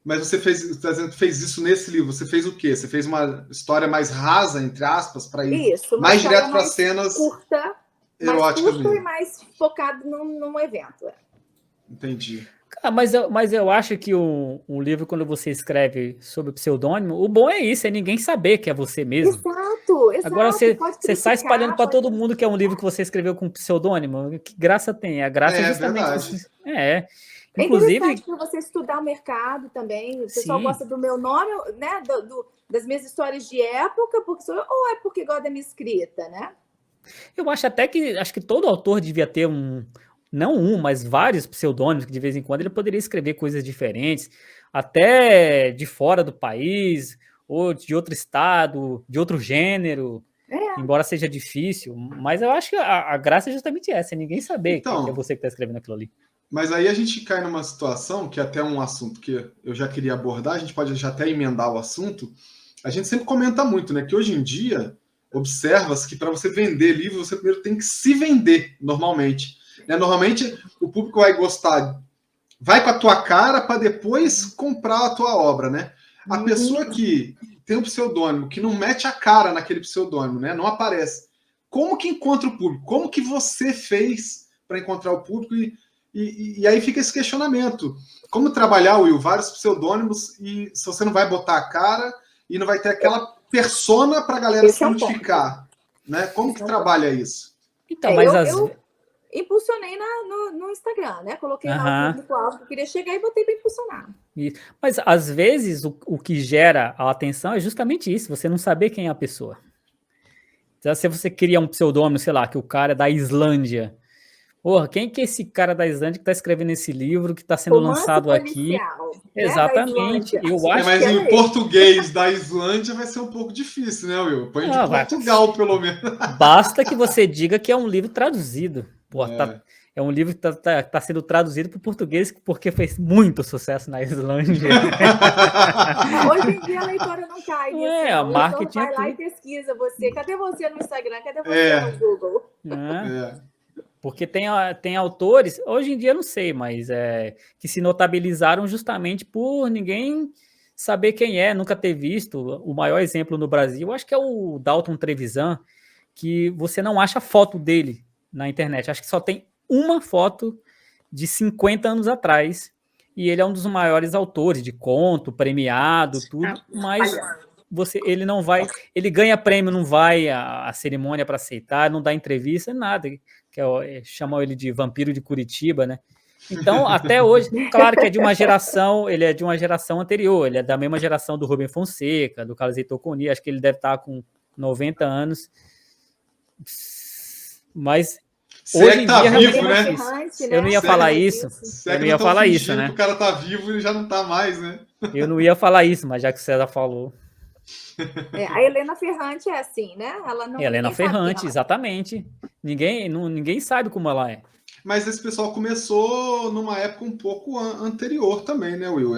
Mas você fez isso nesse livro. Você fez o quê? Você fez uma história mais rasa, entre aspas, para ir mais direto para cenas curta, eróticas. Mais curta e mais focado num evento. Entendi. Mas eu acho que um livro, quando você escreve sob pseudônimo, o bom é isso, é ninguém saber que é você mesmo. Exato. Agora você sai espalhando para todo mundo que é um livro que você escreveu com pseudônimo. Que graça tem? A graça é justamente... Verdade. Inclusive... É interessante para você estudar o mercado também. O pessoal gosta do meu nome, né? Das minhas histórias de época, ou é porque gosta da minha escrita, né? Eu acho até que todo autor devia ter mas vários pseudônimos, que de vez em quando ele poderia escrever coisas diferentes, até de fora do país, ou de outro estado, de outro gênero, embora seja difícil. Mas eu acho que a graça é justamente essa, é ninguém saber que é você que está escrevendo aquilo ali. Mas aí a gente cai numa situação, que é até um assunto que eu já queria abordar, a gente pode já até emendar o assunto. A gente sempre comenta muito, né? Que hoje em dia, observa-se que para você vender livro, você primeiro tem que se vender, normalmente. Normalmente, o público vai gostar, vai com a tua cara para depois comprar a tua obra, né? A pessoa que tem um pseudônimo, que não mete a cara naquele pseudônimo, né? Não aparece. Como que encontra o público? Como que você fez para encontrar o público? E aí fica esse questionamento. Como trabalhar, Will, vários pseudônimos e se você não vai botar a cara e não vai ter aquela persona para a galera se identificar, né? Como que trabalha isso? Então, mas eu impulsionei no Instagram, né? Coloquei lá o público-alvo que eu queria chegar e botei para impulsionar. Mas às vezes o que gera a atenção é justamente isso, você não saber quem é a pessoa. Então, se você cria um pseudônimo, sei lá, que o cara é da Islândia. Porra, quem que é esse cara da Islândia que está escrevendo esse livro que está sendo lançado aqui? Exatamente. Eu acho mas em português da Islândia vai ser um pouco difícil, né, Will? Põe de Portugal, pelo menos. Basta que você diga que é um livro traduzido. Porra, é um livro que está sendo traduzido para o português porque fez muito sucesso na Islândia. Hoje em dia a leitora não cai nisso. A marketing vai lá e pesquisa você. Cadê você no Instagram? Cadê você no Google? Porque tem autores, hoje em dia eu não sei, mas que se notabilizaram justamente por ninguém saber quem é, nunca ter visto. O maior exemplo no Brasil, acho que é o Dalton Trevisan, que você não acha foto dele na internet. Acho que só tem uma foto de 50 anos atrás. E ele é um dos maiores autores de conto, premiado, tudo, mas ele não vai, ele ganha prêmio, não vai à cerimônia para aceitar, não dá entrevista, nada. Chamam ele de vampiro de Curitiba, né? Então, até hoje, claro que é de uma geração, ele é de uma geração anterior, ele é da mesma geração do Rubem Fonseca, do Carlos Heitor Coni, acho que ele deve estar com 90 anos. Mas hoje em tá dia vivo, realmente né? Eu não ia falar isso. Eu não ia falar isso, né? O cara tá vivo e já não tá mais, né? Eu não ia falar isso, mas já que o César falou. A Helena Ferrante é assim, né? Ela não. Helena Ferrante, exatamente. Ninguém sabe como ela é. Mas esse pessoal começou numa época um pouco anterior também, né, Will?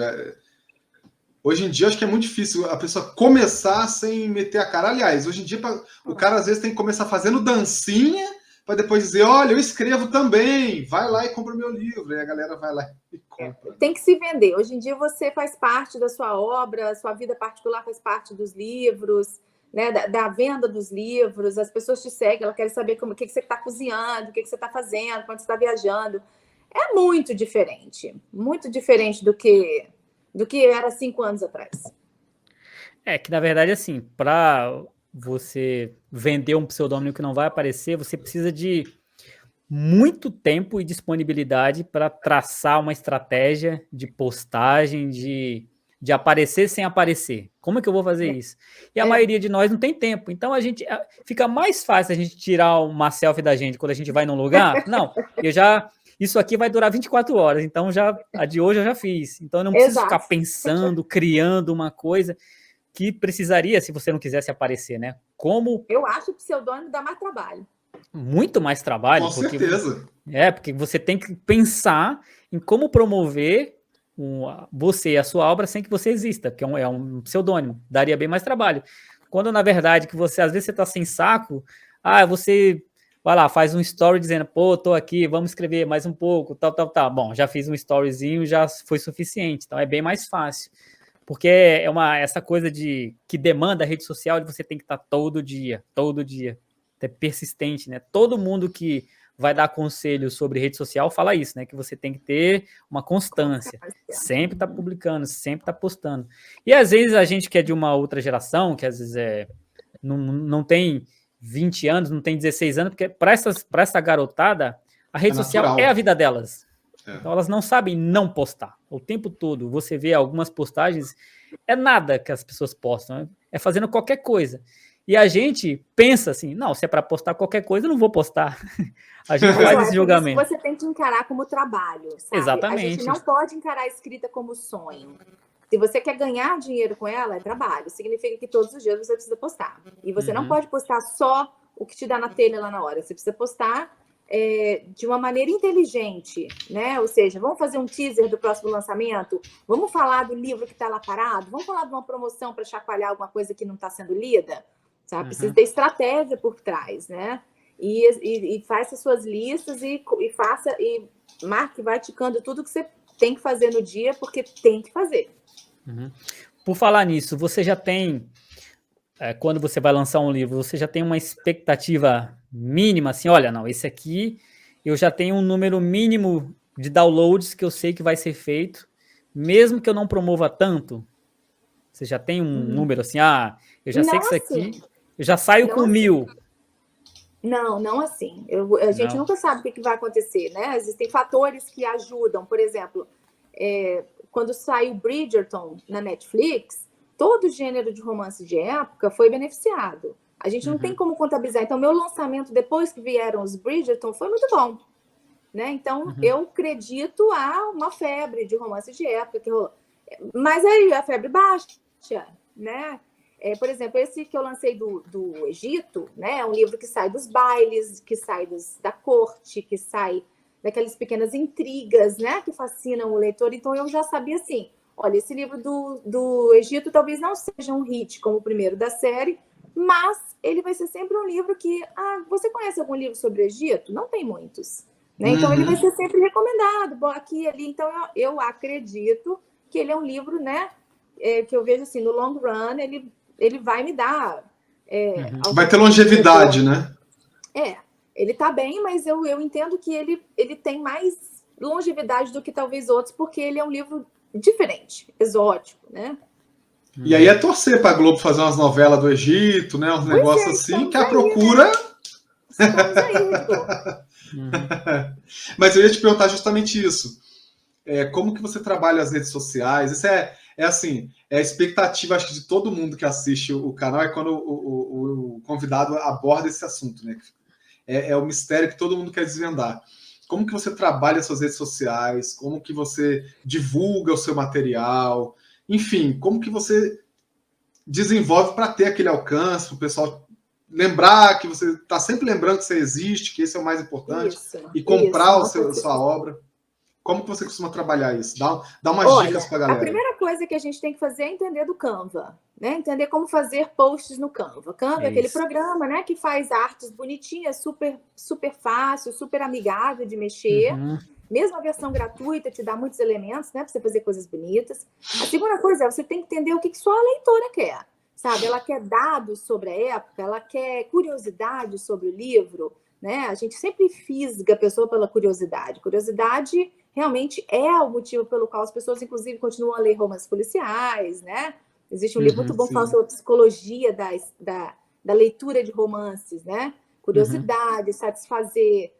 Hoje em dia, acho que é muito difícil a pessoa começar sem meter a cara. Aliás, hoje em dia, o cara às vezes tem que começar fazendo dancinha para depois dizer, olha, eu escrevo também, vai lá e compra o meu livro. E a galera vai lá e compra. Tem que se vender. Hoje em dia, você faz parte da sua obra, sua vida particular faz parte dos livros, né, da venda dos livros, as pessoas te seguem, elas querem saber o que você está cozinhando, o que você está fazendo, quando você está viajando. É muito diferente do que era 5 anos atrás. É que, na verdade, assim, para você vender um pseudônimo que não vai aparecer, você precisa de muito tempo e disponibilidade para traçar uma estratégia de postagem, de aparecer sem aparecer. Como é que eu vou fazer isso? E a maioria de nós não tem tempo. Então, fica mais fácil a gente tirar uma selfie da gente quando a gente vai num lugar. Não, isso aqui vai durar 24 horas. Então, a de hoje eu já fiz. Então, eu não preciso ficar pensando, criando uma coisa que precisaria, se você não quisesse aparecer, né? Eu acho que o pseudônimo dá mais trabalho. Muito mais trabalho. Com certeza. Porque você tem que pensar em como promover você e a sua obra sem que você exista, porque é um pseudônimo, daria bem mais trabalho. Quando, na verdade, que às vezes você está sem saco, você vai lá, faz um story dizendo, pô, tô aqui, vamos escrever mais um pouco, tal. Bom, já fiz um storyzinho, já foi suficiente, então é bem mais fácil. Porque essa coisa que demanda a rede social de você tem que estar todo dia, é persistente, né? Todo mundo que vai dar conselho sobre rede social fala isso, né? Que você tem que ter uma constância. Sempre tá publicando, sempre tá postando. E às vezes a gente que é de uma outra geração, que às vezes não tem 20 anos, não tem 16 anos, porque para essa garotada, a rede social é a vida delas. Então elas não sabem não postar. O tempo todo você vê algumas postagens, é nada que as pessoas postam, é fazendo qualquer coisa. E a gente pensa assim, não, se é para postar qualquer coisa, eu não vou postar. A gente faz esse julgamento. Você tem que encarar como trabalho, sabe? Exatamente. A gente não pode encarar a escrita como sonho. Se você quer ganhar dinheiro com ela, é trabalho. Significa que todos os dias você precisa postar. E você não pode postar só o que te dá na telha lá na hora. Você precisa postar de uma maneira inteligente, né? Ou seja, vamos fazer um teaser do próximo lançamento? Vamos falar do livro que está lá parado? Vamos falar de uma promoção para chacoalhar alguma coisa que não está sendo lida? Sabe? Precisa ter estratégia por trás, né? E faça suas listas e marque, vai ticando tudo que você tem que fazer no dia, porque tem que fazer. Por falar nisso, você já tem, quando você vai lançar um livro, você já tem uma expectativa mínima, assim, olha, não, esse aqui eu já tenho um número mínimo de downloads que eu sei que vai ser feito, mesmo que eu não promova tanto? Você já tem um número assim, eu já sei que isso aqui, eu já saio com 1000. Não assim. A gente nunca sabe o que vai acontecer, né? Existem fatores que ajudam. Por exemplo, quando saiu Bridgerton na Netflix, todo gênero de romance de época foi beneficiado. A gente não tem como contabilizar. Então, meu lançamento, depois que vieram os Bridgerton, foi muito bom. Né? Então, eu acredito a uma febre de romance de época que rolou. Mas aí a febre baixa, né? Por exemplo, esse que eu lancei do Egito, né? É um livro que sai dos bailes, que sai da corte, que sai daquelas pequenas intrigas, né? Que fascinam o leitor. Então, eu já sabia assim, olha, esse livro do Egito talvez não seja um hit como o primeiro da série, mas ele vai ser sempre um livro que... você conhece algum livro sobre o Egito? Não tem muitos. Né? Então, ele vai ser sempre recomendado, aqui e ali. Então, eu acredito que ele é um livro, né? Que eu vejo assim, no long run, ele vai me dar... vai ter longevidade, né? Ele tá bem, mas eu entendo que ele tem mais longevidade do que talvez outros, porque ele é um livro diferente, exótico, né? E aí é torcer para a Globo fazer umas novelas do Egito, né? Uns negócios assim, que a procura... Mas eu ia te perguntar justamente isso. Como que você trabalha as redes sociais? Isso é assim, a expectativa, acho que de todo mundo que assiste o canal é quando o convidado aborda esse assunto, né? É o mistério que todo mundo quer desvendar. Como que você trabalha as suas redes sociais? Como que você divulga o seu material? Enfim, como que você desenvolve para ter aquele alcance, para o pessoal lembrar que você está sempre lembrando que você existe, que esse é o mais importante, e comprar sua obra. Como que você costuma trabalhar isso? Dá umas dicas para a galera. A primeira coisa que a gente tem que fazer é entender do Canva, né? Entender como fazer posts no Canva. Canva é aquele programa, né, que faz artes bonitinhas, super, super fácil, super amigável de mexer. Mesmo a versão gratuita te dá muitos elementos, né, para você fazer coisas bonitas. A segunda coisa é você tem que entender o que sua leitora quer, sabe? Ela quer dados sobre a época, ela quer curiosidade sobre o livro, né? A gente sempre fisga a pessoa pela curiosidade. Curiosidade realmente é o motivo pelo qual as pessoas, inclusive, continuam a ler romances policiais, né? Existe um livro muito bom que fala sobre a psicologia da leitura de romances, né? Curiosidade, satisfazer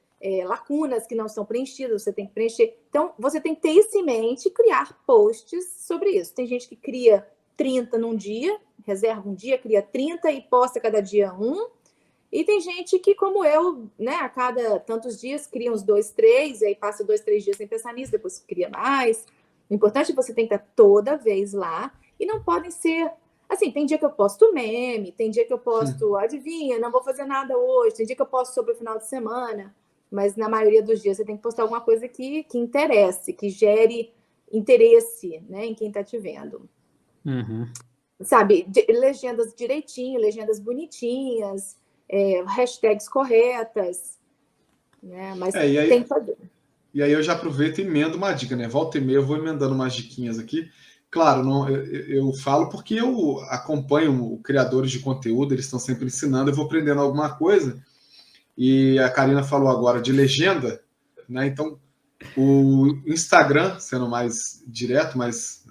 lacunas que não são preenchidas, você tem que preencher. Então, você tem que ter isso em mente e criar posts sobre isso. Tem gente que cria 30 num dia, reserva um dia, cria 30 e posta cada dia um. E tem gente que, como eu, né, a cada tantos dias cria uns 2, 3, e aí passa 2, 3 dias sem pensar nisso, depois cria mais. O importante é você tem que estar toda vez lá, e não podem ser... Assim, tem dia que eu posto meme, tem dia que eu posto, adivinha, não vou fazer nada hoje, tem dia que eu posto sobre o final de semana, mas na maioria dos dias você tem que postar alguma coisa que interesse, que gere interesse, né, em quem está te vendo. Sabe, legendas direitinho, legendas bonitinhas, hashtags corretas, né? Mas tem que fazer. E aí eu já aproveito e emendo uma dica, né? Volta e meia eu vou emendando umas diquinhas aqui. Claro, eu falo porque eu acompanho criadores de conteúdo, eles estão sempre ensinando, eu vou aprendendo alguma coisa. E a Karina falou agora de legenda, né? Então, o Instagram, sendo mais direto, mais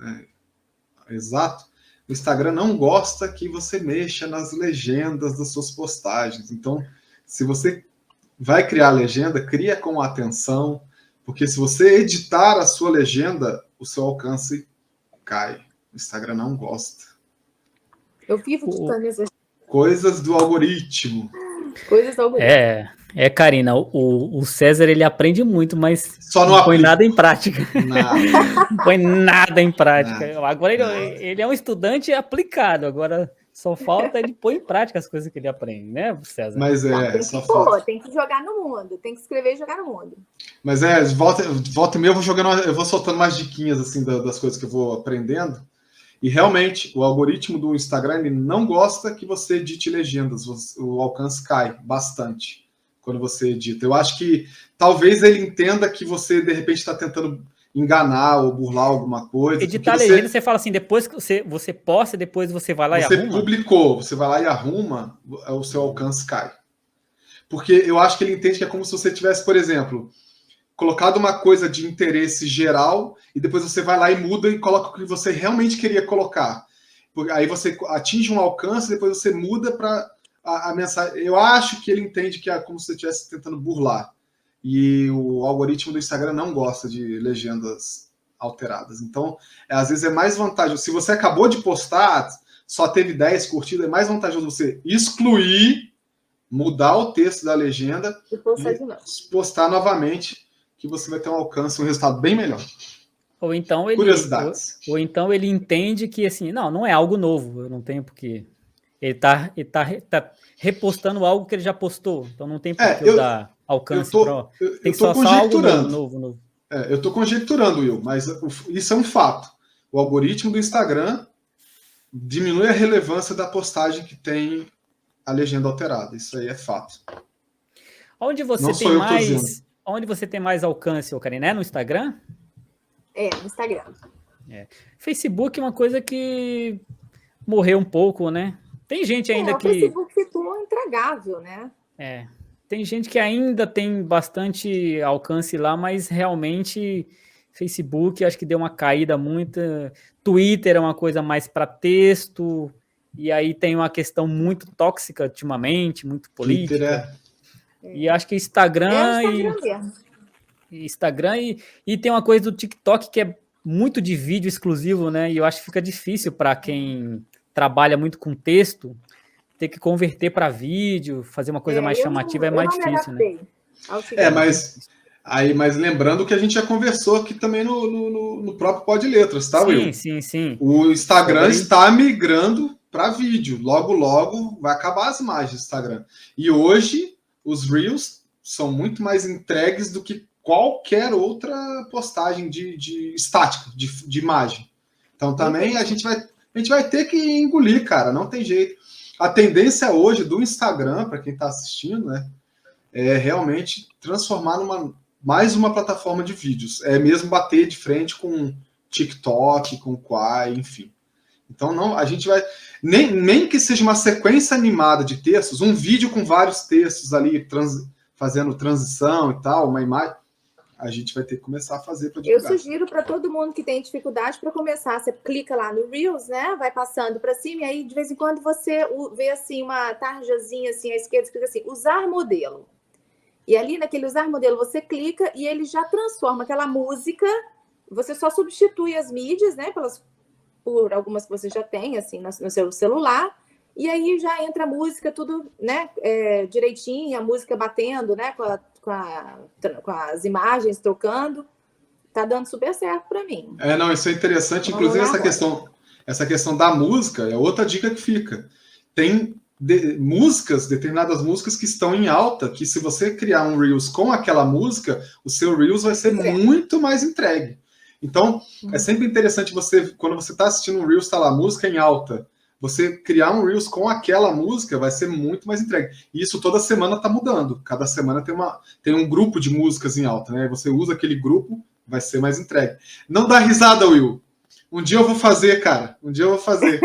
exato, o Instagram não gosta que você mexa nas legendas das suas postagens. Então, se você vai criar a legenda, cria com atenção, porque se você editar a sua legenda, o seu alcance cai. O Instagram não gosta. Eu vivo ditando essas coisas do algoritmo. Coisas do algoritmo. Karina, o César, ele aprende muito, mas só não põe nada em prática. Nada. Não põe nada em prática. Nada. Agora ele é um estudante aplicado, agora só falta ele pôr em prática as coisas que ele aprende, né, César? Mas tem que jogar no mundo, tem que escrever e jogar no mundo. Mas volta e meia eu vou soltando mais diquinhas assim das coisas que eu vou aprendendo. E realmente, o algoritmo do Instagram ele não gosta que você edite legendas, o alcance cai bastante quando você edita. Eu acho que talvez ele entenda que você, de repente, está tentando enganar ou burlar alguma coisa. Editar legenda, você fala assim, depois que você posta, depois você vai lá e arruma? Você publicou, você vai lá e arruma, o seu alcance cai. Porque eu acho que ele entende que é como se você tivesse, por exemplo, colocado uma coisa de interesse geral e depois você vai lá e muda e coloca o que você realmente queria colocar. Aí você atinge um alcance, depois você muda para a mensagem. Eu acho que ele entende que é como se você estivesse tentando burlar. E o algoritmo do Instagram não gosta de legendas alteradas. Então, às vezes é mais vantajoso. Se você acabou de postar, só teve 10 curtidas, é mais vantajoso você excluir, mudar o texto da legenda e postar novamente, que você vai ter um alcance, um resultado bem melhor. Ou então ele entende que assim, não é algo novo, eu não tenho porque ele tá repostando algo que ele já postou, então não tem por que eu dar alcance tem só algo novo. Eu estou conjecturando, Will, mas isso é um fato. O algoritmo do Instagram diminui a relevância da postagem que tem a legenda alterada. Isso aí é fato. Onde você tem mais alcance, Karina? É no Instagram? No Instagram. Facebook é uma coisa que morreu um pouco, né? Tem gente ainda que... O Facebook ficou intragável, né? Tem gente que ainda tem bastante alcance lá, mas realmente Facebook acho que deu uma caída muito. Twitter é uma coisa mais para texto, e aí tem uma questão muito tóxica ultimamente, muito política. E acho que Instagram, Instagram e tem uma coisa do TikTok que é muito de vídeo exclusivo, né? E eu acho que fica difícil para quem trabalha muito com texto ter que converter para vídeo, fazer uma coisa mais chamativa é mais difícil, né? Mas lembrando que a gente já conversou aqui também no próprio Pod Letras, tá, Will? Sim. O Instagram está migrando para vídeo. Logo vai acabar as imagens do Instagram. E hoje os Reels são muito mais entregues do que qualquer outra postagem de estática, de imagem. Então também a gente vai ter que engolir, cara, não tem jeito. A tendência hoje do Instagram, para quem está assistindo, né, é realmente transformar mais uma plataforma de vídeos. É mesmo bater de frente com TikTok, com Quai, enfim. Então não, a gente vai nem que seja uma sequência animada de textos, um vídeo com vários textos ali fazendo transição e tal, uma imagem, a gente vai ter que começar a fazer para divulgar. Eu sugiro para todo mundo que tem dificuldade para começar. Você clica lá no Reels, né? Vai passando para cima e aí de vez em quando você vê assim uma tarjazinha assim à esquerda escrito assim, usar modelo. E ali naquele usar modelo você clica e ele já transforma aquela música. Você só substitui as mídias, né? Por algumas que você já tem assim no seu celular. E aí já entra a música tudo, né? Direitinho, a música batendo, né? Com as imagens trocando, tá dando super certo para mim. Não, isso é interessante. Inclusive, essa questão da música é outra dica que fica. Tem determinadas músicas que estão em alta, que se você criar um Reels com aquela música, o seu Reels vai ser muito mais entregue. Então, é sempre interessante quando você está assistindo um Reels, está lá, música em alta, você criar um Reels com aquela música vai ser muito mais entregue. E isso toda semana está mudando. Cada semana tem um grupo de músicas em alta, né? Você usa aquele grupo, vai ser mais entregue. Não dá risada, Will. Um dia eu vou fazer, cara.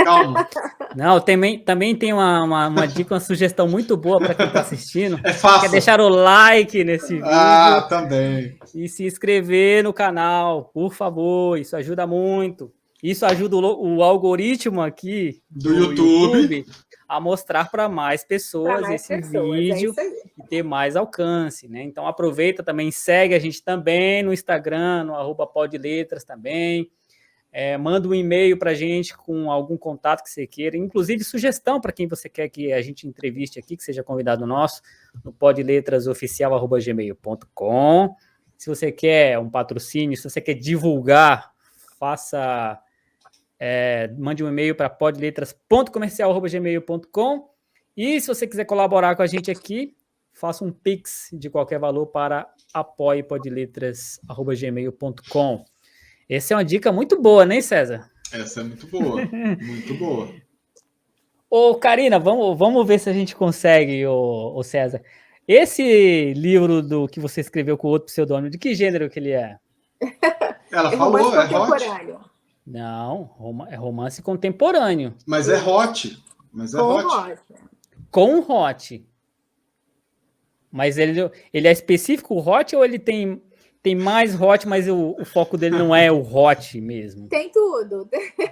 Calma. Não, também tem uma dica, uma sugestão muito boa para quem está assistindo. É fácil. Quer deixar o like nesse vídeo. Também. E se inscrever no canal, por favor. Isso ajuda muito. Isso ajuda o algoritmo aqui do YouTube a mostrar para mais pessoas esse vídeo e ter mais alcance, né? Então aproveita também, segue a gente também no Instagram, no @podletras também. Manda um e-mail para a gente com algum contato que você queira, inclusive sugestão para quem você quer que a gente entreviste aqui, que seja convidado nosso, no podletrasoficial@gmail.com. Se você quer um patrocínio, se você quer divulgar, mande um e-mail para podletras.comercial@gmail.com. E se você quiser colaborar com a gente aqui, faça um Pix de qualquer valor para apoiepodletras@gmail.com. Essa é uma dica muito boa, né, César? Essa é muito boa, muito boa. Ô, Karina, vamos ver se a gente consegue, ô César. Esse livro que você escreveu com outro pseudônimo, de que gênero que ele é? Ela falou, é hot. Não, é romance contemporâneo. Mas é hot. Com hot. Mas ele é específico hot ou ele tem mais hot, mas o foco dele não é o hot mesmo? Tem tudo.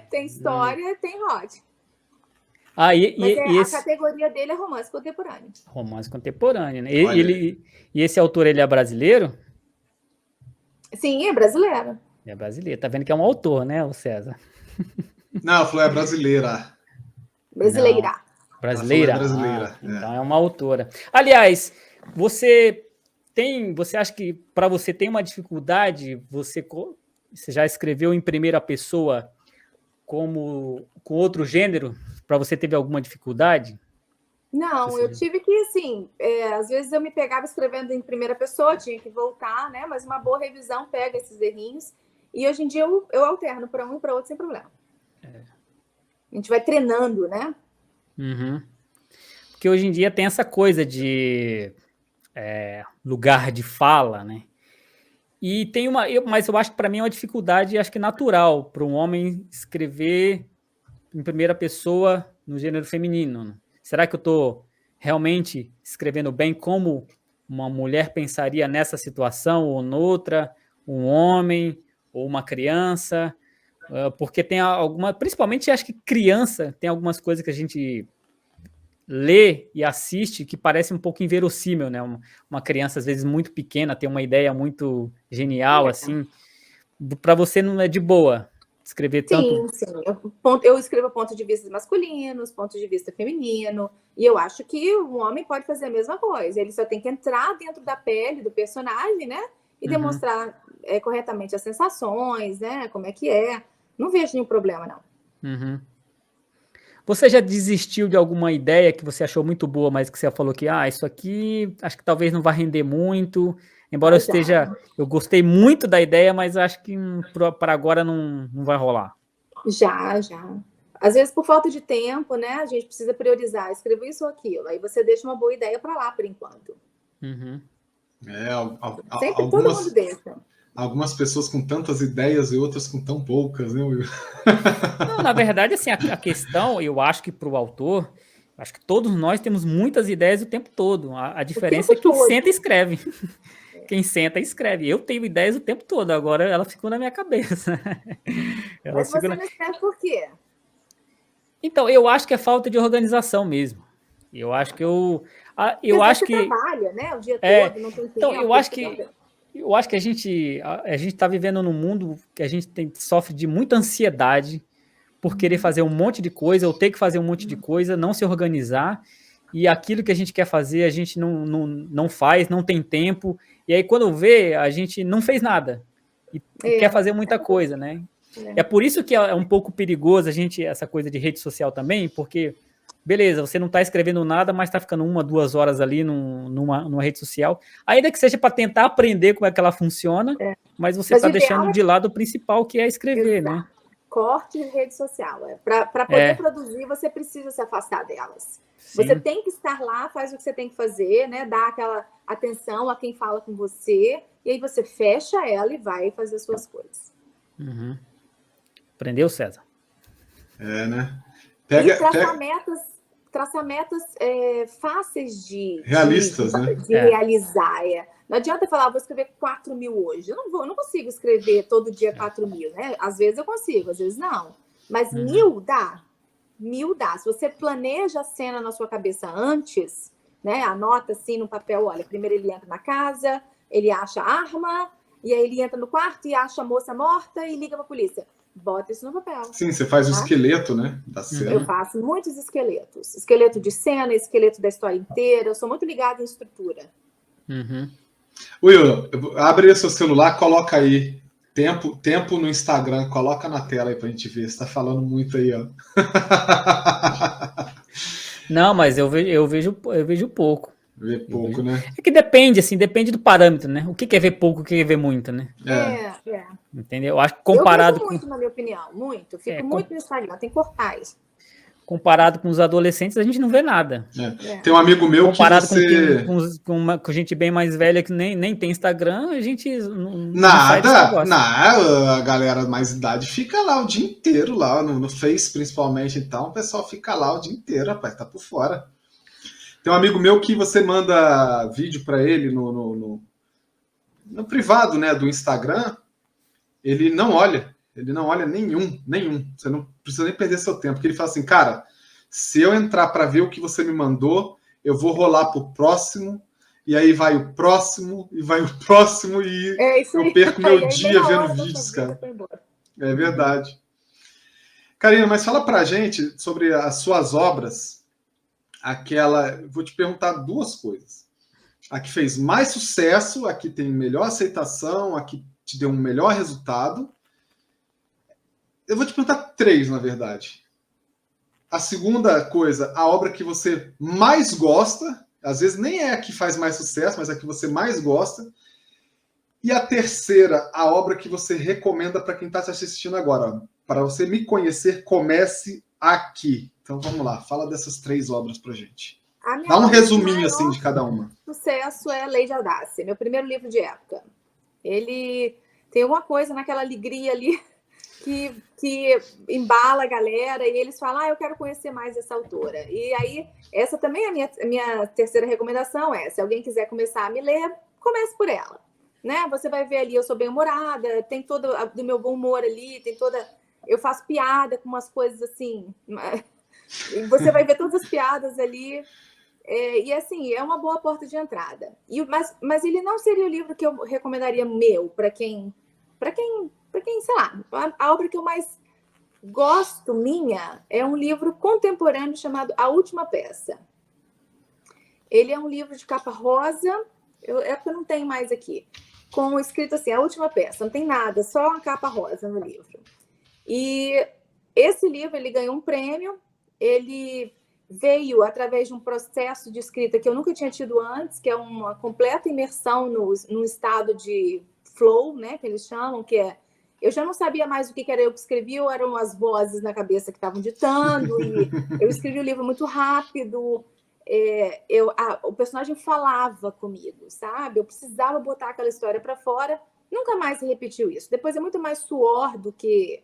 Tem história, tem hot. A categoria dele é romance contemporâneo. Romance contemporâneo, né? E esse autor, ele é brasileiro? Sim, é brasileiro. É brasileiro. Tá vendo que é um autor, né, o César? Não, ela falou é brasileira. Brasileira. Não, brasileira? Brasileira. Então é uma autora. Aliás, você acha que para você tem uma dificuldade, você já escreveu em primeira pessoa com outro gênero? Para você teve alguma dificuldade? Não, eu tive que, assim, às vezes eu me pegava escrevendo em primeira pessoa, tinha que voltar, né? Mas uma boa revisão pega esses errinhos. E hoje em dia eu alterno para um e para outro sem problema. A gente vai treinando, né? Uhum. Porque hoje em dia tem essa coisa de lugar de fala, né? E tem mas eu acho que para mim é uma dificuldade, acho que natural, para um homem escrever em primeira pessoa no gênero feminino. Né? Será que eu estou realmente escrevendo bem como uma mulher pensaria nessa situação ou noutra, um homem ou uma criança? Porque tem principalmente acho que criança, tem algumas coisas que a gente lê e assiste que parece um pouco inverossímil, né? Uma criança, às vezes, muito pequena, tem uma ideia muito genial, assim. Para você não é de boa escrever tanto? Sim. Eu escrevo pontos de vista masculinos, pontos de vista feminino, e eu acho que um homem pode fazer a mesma coisa. Ele só tem que entrar dentro da pele do personagem, né? E demonstrar corretamente as sensações, né? Como é que é. Não vejo nenhum problema, não. Uhum. Você já desistiu de alguma ideia que você achou muito boa, mas que você falou que, isso aqui acho que talvez não vai render muito, embora eu gostei muito da ideia, mas acho que para agora não vai rolar. Já. Às vezes, por falta de tempo, né? A gente precisa priorizar, escrever isso ou aquilo. Aí você deixa uma boa ideia para lá, por enquanto. Uhum. Sempre todo mundo deixa. Algumas pessoas com tantas ideias e outras com tão poucas, né, Will? Não, na verdade, assim, a questão, eu acho que para o autor, acho que todos nós temos muitas ideias o tempo todo. A diferença é quem senta e escreve. Quem senta e escreve. Eu tenho ideias o tempo todo, agora ela ficou na minha cabeça. Mas você não escreve por quê? Então, eu acho que é falta de organização mesmo. Eu acho que eu acho que trabalha, né? O dia todo, não tem tempo. Então, eu acho que a gente está vivendo num mundo que a gente sofre de muita ansiedade por querer fazer um monte de coisa, ou ter que fazer um monte de coisa, não se organizar, e aquilo que a gente quer fazer, a gente não faz, não tem tempo, e aí quando vê, a gente não fez nada, e quer fazer muita coisa, né? É por isso que é um pouco perigoso essa coisa de rede social também, porque, beleza, você não está escrevendo nada, mas está ficando 1, 2 horas ali numa rede social, ainda que seja para tentar aprender como é que ela funciona, mas você está deixando de lado o principal, que é escrever, né? Corte de rede social. Para poder produzir, você precisa se afastar delas. Sim. Você tem que estar lá, faz o que você tem que fazer, né? Dá aquela atenção a quem fala com você, e aí você fecha ela e vai fazer as suas coisas. Uhum. Aprendeu, César? Né? Traçar metas fáceis de realistas, né? De realizar. Não adianta falar, vou escrever 4.000 hoje. Eu não consigo escrever todo dia 4.000, né? Às vezes eu consigo, às vezes não. Mas 1.000 dá. 1.000 dá. Se você planeja a cena na sua cabeça antes, né? Anota assim no papel, olha, primeiro ele entra na casa, ele acha a arma, e aí ele entra no quarto e acha a moça morta e liga para a polícia. Bota isso no papel. Sim, você faz o esqueleto, né? Da cena. Eu faço muitos esqueletos. Esqueleto de cena, esqueleto da história inteira. Eu sou muito ligada em estrutura. Will, abre seu celular, coloca aí tempo no Instagram, coloca na tela aí pra gente ver. Você tá falando muito aí, ó. Não, mas eu vejo pouco. Vê pouco, né? É que depende do parâmetro, né? O que é ver pouco, o que é ver muito, né? Entendeu? Eu acho que comparado eu vejo muito, na minha opinião, muito. Fico muito no Instagram, tem que cortar isso. Comparado com os adolescentes, a gente não vê nada. Tem um amigo meu comparado que você... com gente bem mais velha que nem tem Instagram, a gente nada, a galera mais idade fica lá o dia inteiro, lá no Face principalmente, então o pessoal fica lá o dia inteiro, rapaz, tá por fora. Tem um amigo meu que você manda vídeo para ele no privado, né, do Instagram, ele não olha nenhum. Você não precisa nem perder seu tempo, porque ele fala assim, cara, se eu entrar para ver o que você me mandou, eu vou rolar pro próximo, e aí vai o próximo, e vai o próximo, e eu perco meu dia vendo vídeos, cara. É verdade. Karina, mas fala pra gente sobre as suas obras, vou te perguntar 2 coisas. A que fez mais sucesso, a que tem melhor aceitação, a que te deu um melhor resultado. Eu vou te perguntar 3, na verdade. A segunda coisa, a obra que você mais gosta, às vezes nem é a que faz mais sucesso, mas a que você mais gosta. E a terceira, a obra que você recomenda para quem está te assistindo agora. Para você me conhecer, comece aqui. Então vamos lá, fala dessas 3 obras pra gente. Dá um resuminho assim de cada uma. O sucesso é Lei de Audácia, meu primeiro livro de época. Ele tem uma coisa naquela alegria ali que embala a galera e eles falam, eu quero conhecer mais essa autora. E aí, essa também é a minha terceira recomendação, se alguém quiser começar a me ler, comece por ela. Né? Você vai ver ali, eu sou bem-humorada, tem todo do meu bom humor ali, eu faço piada com umas coisas assim, E você vai ver todas as piadas ali. E assim, é uma boa porta de entrada. Mas ele não seria o livro que eu recomendaria para quem, sei lá, a obra que eu mais gosto minha é um livro contemporâneo chamado A Última Peça. Ele é um livro de capa rosa, eu não tenho mais aqui, com escrito assim, A Última Peça, não tem nada, só uma capa rosa no livro. E esse livro, ele ganhou um prêmio, ele veio através de um processo de escrita que eu nunca tinha tido antes, que é uma completa imersão num estado de flow, né, que eles chamam, que é... Eu já não sabia mais o que era eu que escrevia, ou eram as vozes na cabeça que estavam ditando, e eu escrevi o livro muito rápido, o personagem falava comigo, sabe? Eu precisava botar aquela história para fora, nunca mais se repetiu isso. Depois é muito mais suor do que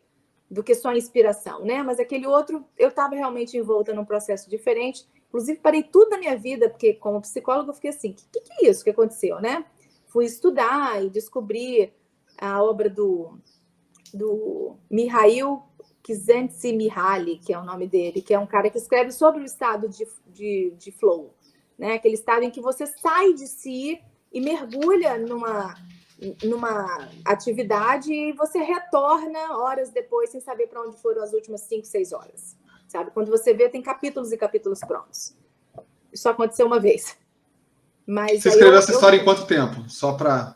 só inspiração, né? Mas aquele outro, eu estava realmente envolta num processo diferente. Inclusive, parei tudo na minha vida, porque como psicóloga eu fiquei assim, o que é isso que aconteceu, né? Fui estudar e descobri a obra do Mihail Csikszentmihalyi, que é o nome dele, que é um cara que escreve sobre o estado de flow, né? Aquele estado em que você sai de si e mergulha numa atividade e você retorna horas depois sem saber para onde foram as últimas 5, 6 horas, sabe? Quando você vê, tem capítulos e capítulos prontos. Isso aconteceu uma vez. Mas você escreveu essa história em quanto tempo? Só para...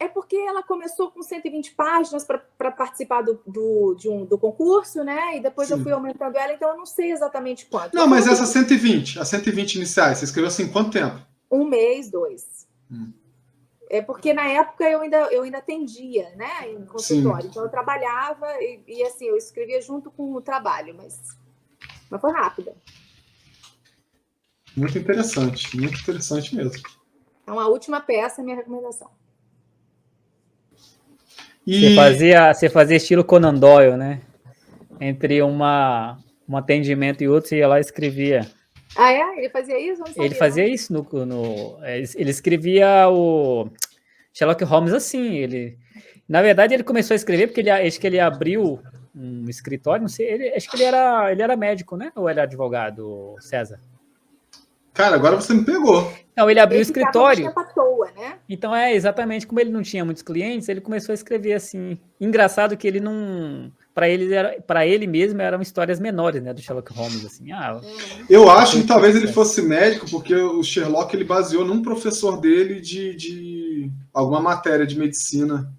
É porque ela começou com 120 páginas para participar do concurso, né? E depois eu fui aumentando ela, então eu não sei exatamente quanto. Não, mas essas 120, as 120 iniciais, você escreveu assim em quanto tempo? 1 mês, 2. É porque na época eu ainda atendia, né? Em consultório. Sim. Então eu trabalhava e assim, eu escrevia junto com o trabalho, mas foi rápida. Muito interessante mesmo. Então, A Última Peça é a minha recomendação. Você fazia estilo Conan Doyle, né? Entre um atendimento e outro, você ia lá e escrevia. Ah, é? Ele fazia isso? Não sabia, ele fazia não. isso ele escrevia o Sherlock Holmes assim. Na verdade, ele começou a escrever porque acho que ele abriu um escritório, não sei, acho que ele era médico, né? Ou era advogado, César? Cara, agora você me pegou. Não, ele abriu o escritório. À toa, né? Então, exatamente, como ele não tinha muitos clientes, ele começou a escrever assim. Engraçado que ele não... Para ele mesmo eram histórias menores, né, do Sherlock Holmes, assim. Eu acho que talvez ele fosse médico, porque o Sherlock ele baseou num professor dele de alguma matéria de medicina,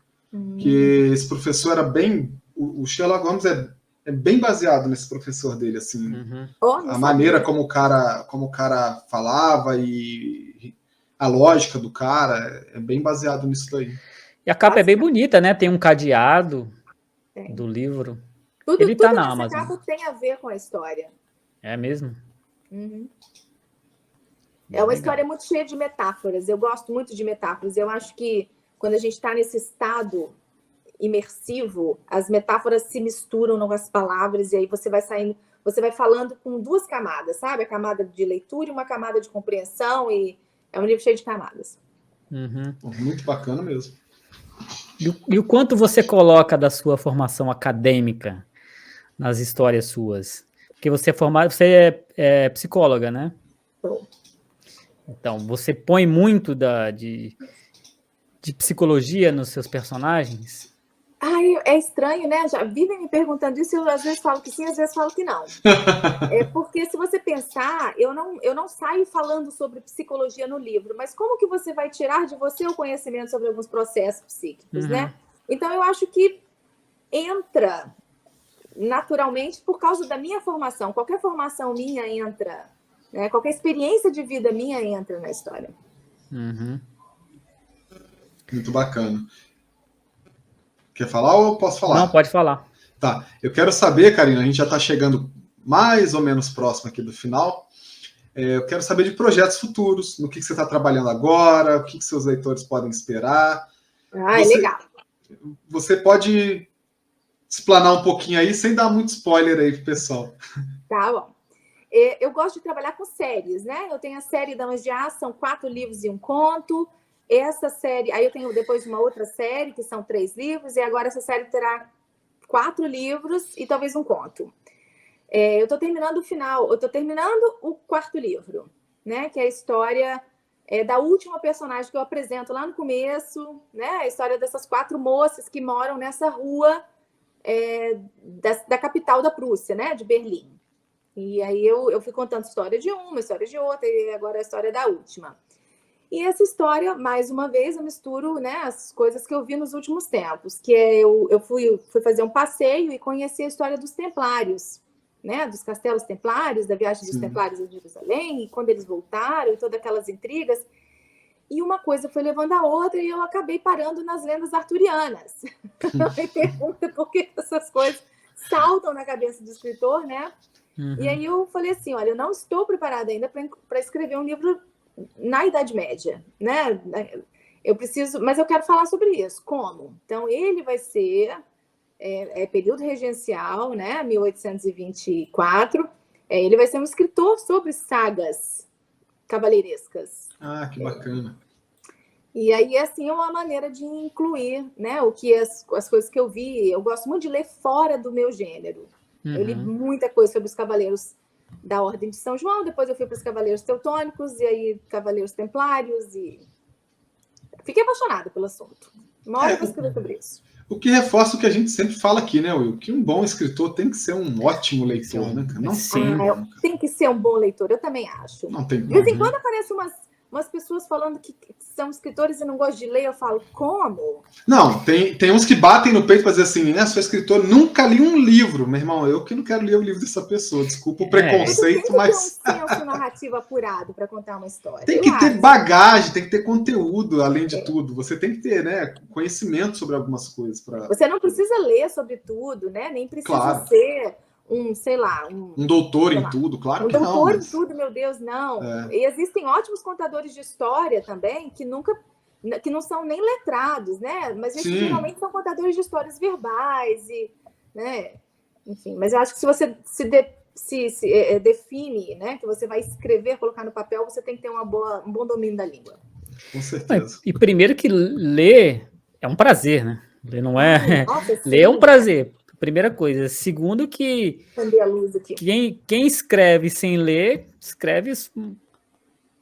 que esse professor era bem... O Sherlock Holmes é bem baseado nesse professor dele, assim. A maneira como o cara falava e a lógica do cara é bem baseado nisso daí. E a capa é bem bonita, né? Tem um cadeado do livro. Ele tá na Amazon. Capa tem a ver com a história. É mesmo? É uma história muito cheia de metáforas. Eu gosto muito de metáforas. Eu acho que quando a gente está nesse estado imersivo, as metáforas se misturam com as palavras e aí você vai falando com 2 camadas, sabe? A camada de leitura e uma camada de compreensão, e é um livro cheio de camadas. Muito bacana mesmo. E o quanto você coloca da sua formação acadêmica nas histórias suas? Porque você é psicóloga, né? Então, você põe muito de psicologia nos seus personagens? É estranho, né? Já vivem me perguntando isso, eu às vezes falo que sim, às vezes falo que não. Porque se você pensar, eu não saio falando sobre psicologia no livro, mas como que você vai tirar de você o conhecimento sobre alguns processos psíquicos, né? Então, eu acho que entra naturalmente por causa da minha formação. Qualquer formação minha entra, né? Qualquer experiência de vida minha entra na história. Muito bacana. Quer falar ou eu posso falar? Não, pode falar. Tá. Eu quero saber, Karina, a gente já está chegando mais ou menos próximo aqui do final. Eu quero saber de projetos futuros, no que você está trabalhando agora, o que seus leitores podem esperar. Legal. Você pode explanar um pouquinho aí, sem dar muito spoiler aí pro pessoal. Tá bom. Eu gosto de trabalhar com séries, né? Eu tenho a série Damas de Aço, são 4 livros e um conto. Essa série, aí eu tenho depois uma outra série, que são 3 livros, e agora essa série terá 4 livros e talvez um conto. Eu estou terminando o final, eu estou terminando o 4º livro, né? Que é a história da última personagem que eu apresento lá no começo, né? A história dessas 4 moças que moram nessa rua da capital da Prússia, né? De Berlim. E aí eu fui contando história de uma, história de outra, e agora a história da última. E essa história, mais uma vez, eu misturo, né, as coisas que eu vi nos últimos tempos, que eu fui fazer um passeio e conheci a história dos Templários, né, dos castelos Templários, da viagem dos Templários a Jerusalém, e quando eles voltaram, e todas aquelas intrigas. E uma coisa foi levando a outra, e eu acabei parando nas lendas arturianas. Me pergunta por que essas coisas saltam na cabeça do escritor, né? Uhum. E aí eu falei assim, olha, eu não estou preparada ainda para escrever um livro na Idade Média, né? Eu preciso, mas eu quero falar sobre isso. Como? Então, ele vai ser período regencial, né? 1824. Ele vai ser um escritor sobre sagas cavalheirescas. Ah, que bacana. E aí, assim, é uma maneira de incluir, né? O que as coisas que eu vi. Eu gosto muito de ler fora do meu gênero. Uhum. Eu li muita coisa sobre os cavaleiros da Ordem de São João, depois eu fui para os Cavaleiros Teutônicos, e aí Cavaleiros Templários, e fiquei apaixonada pelo assunto. Uma hora eu vou escrever sobre isso. O que reforça o que a gente sempre fala aqui, né, Will? Que um bom escritor tem que ser um ótimo leitor, né? Não tem que ser um bom leitor, eu também acho. Não tem de vez em quando aparecem umas pessoas falando que são escritores e não gostam de ler, eu falo, como? Não, tem uns que batem no peito para dizer assim, né, sou escritor, nunca li um livro. Meu irmão, eu que não quero ler o livro dessa pessoa, desculpa o preconceito, mas... Tem que ter um senso narrativo apurado para contar uma história. Tem que ter bagagem, tem que ter conteúdo, além de tudo. Você tem que ter, né, conhecimento sobre algumas coisas. Você não precisa ler sobre tudo, né? Nem precisa ser... um doutor em tudo, claro que não. Um doutor em tudo, meu Deus, não. E existem ótimos contadores de história também, que não são nem letrados, né? Mas eles geralmente são contadores de histórias verbais, né? Enfim, mas eu acho que se você se define, né? Que você vai escrever, colocar no papel, você tem que ter um bom domínio da língua. Com certeza. E primeiro que ler é um prazer, né? Ler não é... Ler é um prazer. Primeira coisa. Segundo que quem escreve sem ler, escreve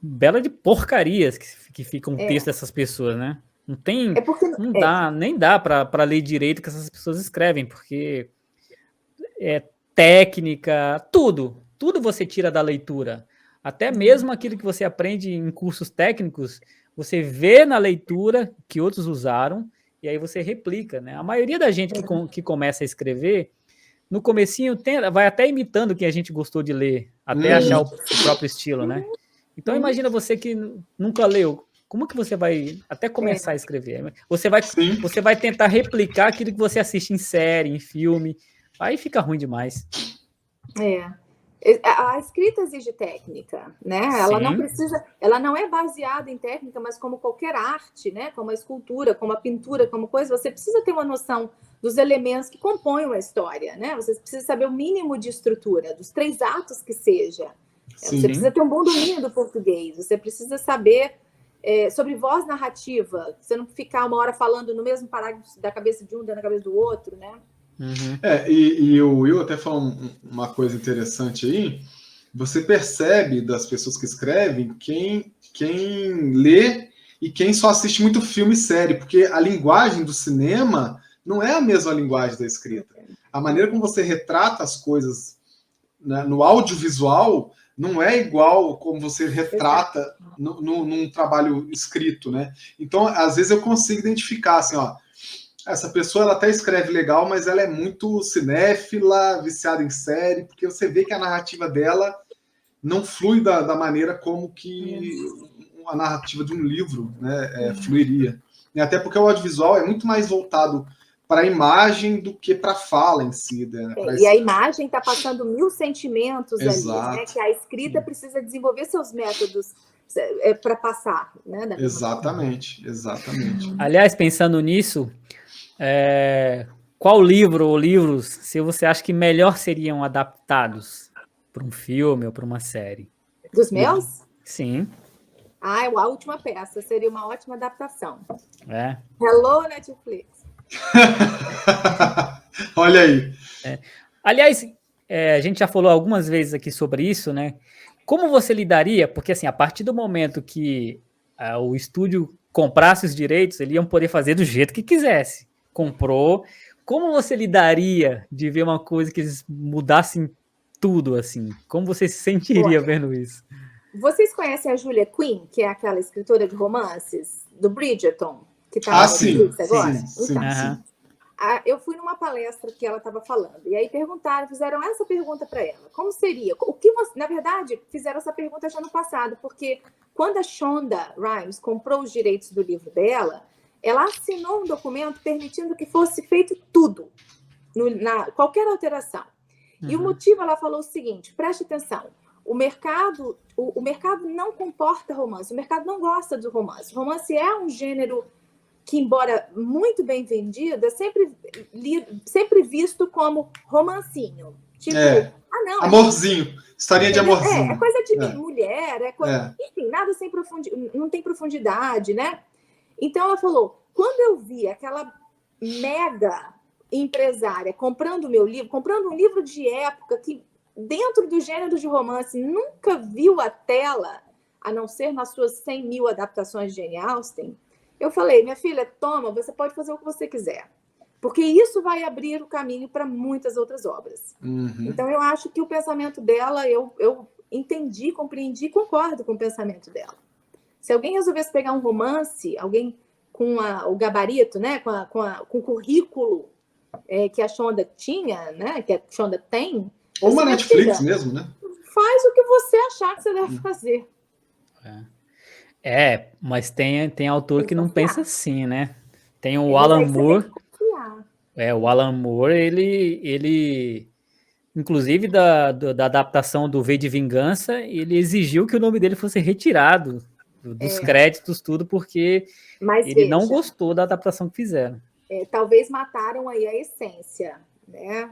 bela de porcarias que fica um texto dessas pessoas, né? Não tem... nem dá para ler direito que essas pessoas escrevem, porque técnica, tudo você tira da leitura. Até mesmo aquilo que você aprende em cursos técnicos, você vê na leitura que outros usaram, e aí você replica, né? A maioria da gente que começa a escrever, no comecinho vai até imitando quem a gente gostou de ler, até achar o próprio estilo, né? Então imagina você que nunca leu, como que você vai até começar a escrever? Você vai tentar replicar aquilo que você assiste em série, em filme, aí fica ruim demais. A escrita exige técnica, né? Ela não é baseada em técnica, mas como qualquer arte, né? Como a escultura, como a pintura, como coisa, você precisa ter uma noção dos elementos que compõem uma história, né? Você precisa saber o mínimo de estrutura, dos 3 atos que seja. Você precisa ter um bom domínio do português, você precisa saber sobre voz narrativa, você não ficar uma hora falando no mesmo parágrafo da cabeça de um, da cabeça do outro, né? Uhum. E o Will até falou uma coisa interessante aí. Você percebe das pessoas que escrevem quem lê e quem só assiste muito filme e série, porque a linguagem do cinema não é a mesma linguagem da escrita. A maneira como você retrata as coisas, né, no audiovisual não é igual como você retrata num trabalho escrito, né? Então, às vezes eu consigo identificar assim, ó, essa pessoa ela até escreve legal, mas ela é muito cinéfila, viciada em série, porque você vê que a narrativa dela não flui da maneira como que a narrativa de um livro, né, fluiria. E até porque o audiovisual é muito mais voltado para a imagem do que para a fala em si. Né? E a imagem está passando 1000 sentimentos ali, né, que a escrita precisa desenvolver seus métodos para passar. Né, exatamente. Aliás, pensando nisso, qual livro ou livros se você acha que melhor seriam adaptados para um filme ou para uma série? Dos meus? Sim. A Última Peça seria uma ótima adaptação. Hello, Netflix. Olha aí. Aliás, a gente já falou algumas vezes aqui sobre isso, né? Como você lidaria? Porque, assim, a partir do momento que o estúdio comprasse os direitos, eles iam poder fazer do jeito que quisesse. Comprou. Como você lidaria de ver uma coisa que eles mudassem tudo, assim? Como você se sentiria vendo isso? Vocês conhecem a Julia Quinn, que é aquela escritora de romances do Bridgerton, que está na Netflix agora? Sim. Eu fui numa palestra que ela estava falando, e aí fizeram essa pergunta para ela. Como seria? Na verdade, fizeram essa pergunta já no passado, porque quando a Shonda Rhimes comprou os direitos do livro dela, ela assinou um documento permitindo que fosse feito tudo, qualquer alteração. E o motivo, ela falou o seguinte, preste atenção, o mercado não comporta romance, o mercado não gosta do romance. O romance é um gênero que, embora muito bem vendido, é sempre visto como romancinho. Tipo, não, amorzinho, historinha de amorzinho. É coisa de mulher, enfim, nada não tem profundidade, né? Então ela falou, quando eu vi aquela mega empresária comprando o meu livro, comprando um livro de época que, dentro do gênero de romance, nunca viu a tela, a não ser nas suas 100 mil adaptações de Jane Austen, eu falei, minha filha, toma, você pode fazer o que você quiser. Porque isso vai abrir o caminho para muitas outras obras. Então, eu acho que o pensamento dela, eu entendi, compreendi, concordo com o pensamento dela. Se alguém resolvesse pegar um romance, alguém com o gabarito, né, com o currículo que a Shonda tinha, né, que a Shonda tem... Ou uma Netflix mesmo, né? Faz o que você achar que você deve fazer. Mas tem autor que não pensa assim, né? Tem o Alan Moore. O Alan Moore, ele inclusive da adaptação do V de Vingança, ele exigiu que o nome dele fosse retirado dos créditos, tudo, porque ele não gostou da adaptação que fizeram. Talvez mataram aí a essência, né?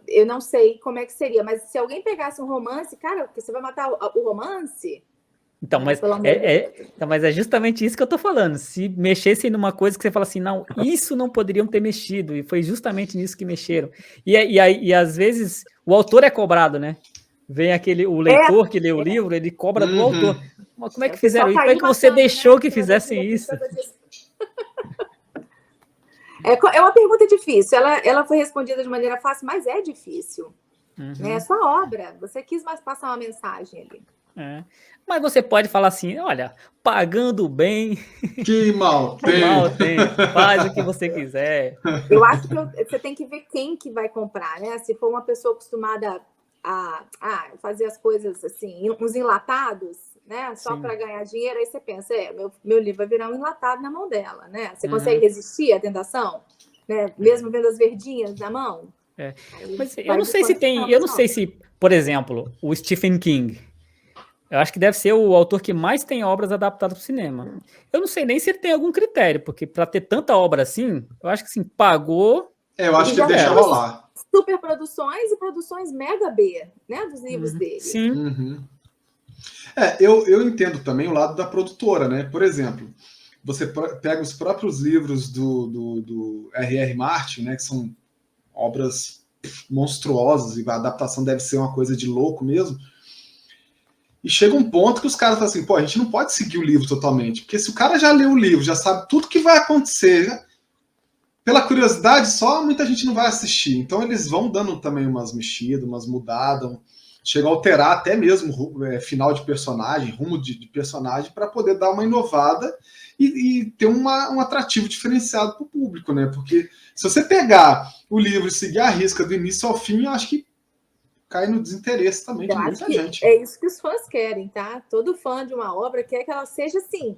Eu não sei como é que seria, mas se alguém pegasse um romance, cara, você vai matar o romance? Então, mas é justamente isso que eu tô falando. Se mexessem numa coisa que você fala assim, não, isso não poderiam ter mexido, e foi justamente nisso que mexeram. E às vezes o autor é cobrado, né? Vem o leitor que lê o livro, ele cobra do autor. Mas como é que fizeram isso? Como é que você deixou que fizessem isso? É uma pergunta difícil. Ela foi respondida de maneira fácil, mas é difícil. É sua obra. Você quis mais passar uma mensagem ali. Mas você pode falar assim, olha, pagando bem... Que mal tem. Faz o que você quiser. Eu acho que você tem que ver quem que vai comprar, né? Se for uma pessoa acostumada a fazer as coisas assim, uns enlatados, né? Só para ganhar dinheiro, aí você pensa, meu livro vai virar um enlatado na mão dela, né? Você consegue resistir à tentação? Né? Mesmo vendo as verdinhas na mão? Mas eu não sei se, por exemplo, o Stephen King... Eu acho que deve ser o autor que mais tem obras adaptadas para o cinema. Eu não sei nem se ele tem algum critério, porque para ter tanta obra assim, eu acho que assim, pagou... eu acho que ele deixa rolar. Superproduções e produções mega B, né, dos livros dele. Sim. Eu entendo também o lado da produtora, né? Por exemplo, você pega os próprios livros do R.R. Martin, né, que são obras monstruosas, e a adaptação deve ser uma coisa de louco mesmo. E chega um ponto que os caras falam assim, a gente não pode seguir o livro totalmente, porque se o cara já leu o livro, já sabe tudo que vai acontecer, pela curiosidade só, muita gente não vai assistir. Então eles vão dando também umas mexidas, umas mudadas, chegam a alterar até mesmo final de personagem, rumo de personagem, para poder dar uma inovada e ter um atrativo diferenciado para o público, né? Porque se você pegar o livro e seguir a risca do início ao fim, eu acho que cai no desinteresse também de muita gente. É isso que os fãs querem, tá? Todo fã de uma obra quer que ela seja, assim,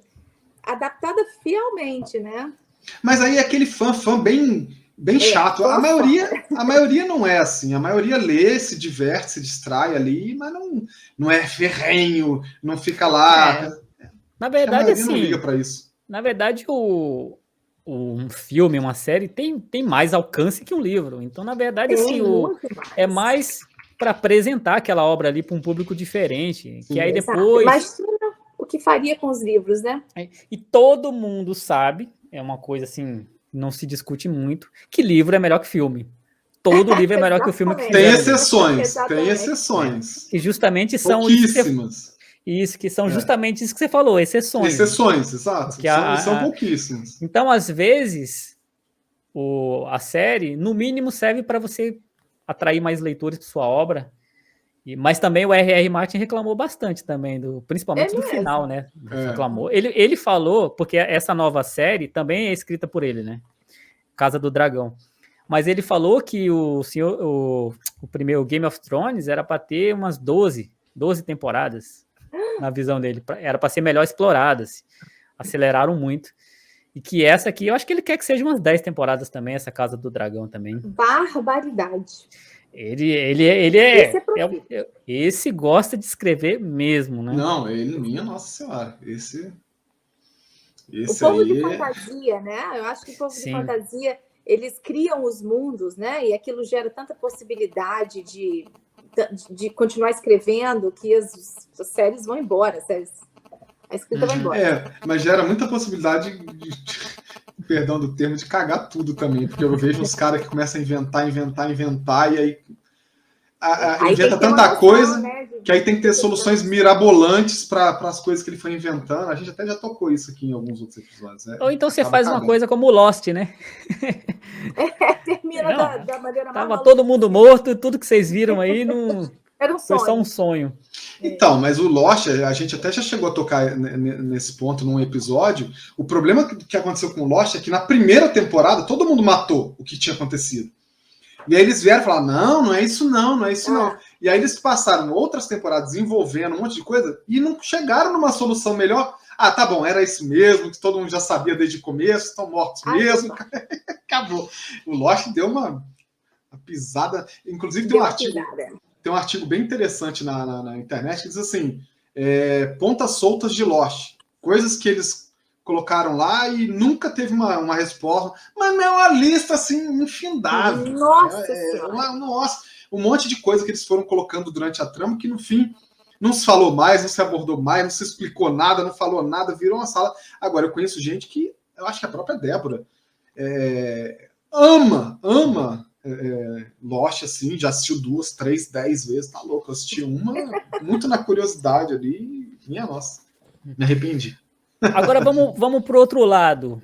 adaptada fielmente, né? Mas aí é aquele fã bem chato. A maioria não é assim. A maioria lê, se diverte, se distrai ali, mas não é ferrenho, não fica lá. Na verdade, assim, não liga para isso. Na verdade, um filme, uma série, tem mais alcance que um livro. Então, na verdade, assim, é mais para apresentar aquela obra ali para um público diferente. Sim, que aí depois... Imagina o que faria com os livros, né? E todo mundo sabe, é uma coisa assim, não se discute muito, que livro é melhor que filme. todo livro é melhor que o filme que Tem fizeram. exceções, tem Exatamente. exceções. Que justamente são Pouquíssimas. que são justamente isso que você falou, exceções. Exceções, exato. Porque São pouquíssimas. Então, às vezes, a série, no mínimo, serve para você atrair mais leitores para sua obra. Mas também o R.R. Martin reclamou bastante também, principalmente do final, né? Reclamou. Ele falou, porque essa nova série também é escrita por ele, né? Casa do Dragão. Mas ele falou que o primeiro Game of Thrones era para ter umas 12 temporadas, na visão dele. Era para ser melhor exploradas. Aceleraram muito. E que essa aqui, eu acho que ele quer que seja umas 10 temporadas também, essa Casa do Dragão também. Barbaridade. Esse gosta de escrever mesmo, né? Não, minha Nossa Senhora, esse o povo de fantasia, né? Eu acho que o povo de fantasia, eles criam os mundos, né? E aquilo gera tanta possibilidade de continuar escrevendo que as séries vão embora, a escrita vai embora. Mas gera muita possibilidade perdão do termo, de cagar tudo também, porque eu vejo uns caras que começam a inventar, e aí inventa tanta coisa, né, que aí tem que ter soluções mirabolantes para as coisas que ele foi inventando. A gente até já tocou isso aqui em alguns outros episódios. Ou então você faz uma coisa como o Lost, né? Termina da maneira mais Tava todo mundo morto, tudo que vocês viram aí não... Era um sonho. Foi só um sonho. Então, mas o Lost, a gente até já chegou a tocar nesse ponto num episódio. O problema que aconteceu com o Lost é que na primeira temporada todo mundo matou o que tinha acontecido. E aí eles vieram falar, não é isso não é isso não. E aí eles passaram outras temporadas desenvolvendo um monte de coisa e não chegaram numa solução melhor. Ah, tá bom, era isso mesmo, que todo mundo já sabia desde o começo, estão mortos mesmo. Acabou. O Lost deu uma pisada. Inclusive tem um artigo bem interessante na internet que diz assim, pontas soltas de Lost. Coisas que eles colocaram lá e nunca teve uma resposta. Mas não é uma lista assim infindável. Nossa! Um monte de coisa que eles foram colocando durante a trama que no fim não se falou mais, não se abordou mais, não se explicou nada, não falou nada, virou uma sala. Agora, eu conheço gente que, eu acho que a própria Débora ama Lost, assim, já assistiu 2, 3, 10 vezes, tá louco. Eu assisti uma, muito na curiosidade ali, minha nossa, me arrependi. Agora vamos pro outro lado.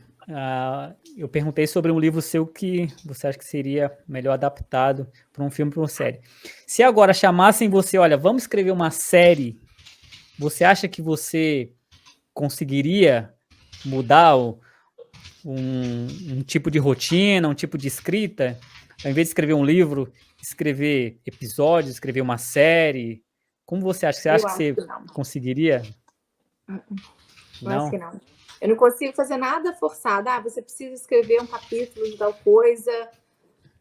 Eu perguntei sobre um livro seu que você acha que seria melhor adaptado para um filme, para uma série. Se agora chamassem você, olha, vamos escrever uma série, você acha que você conseguiria mudar um tipo de rotina, um tipo de escrita? Ao invés de escrever um livro, escrever episódios, escrever uma série? Como você acha? Você acha que você conseguiria? Não? Acho que não. Eu não consigo fazer nada forçado. Você precisa escrever um capítulo de tal coisa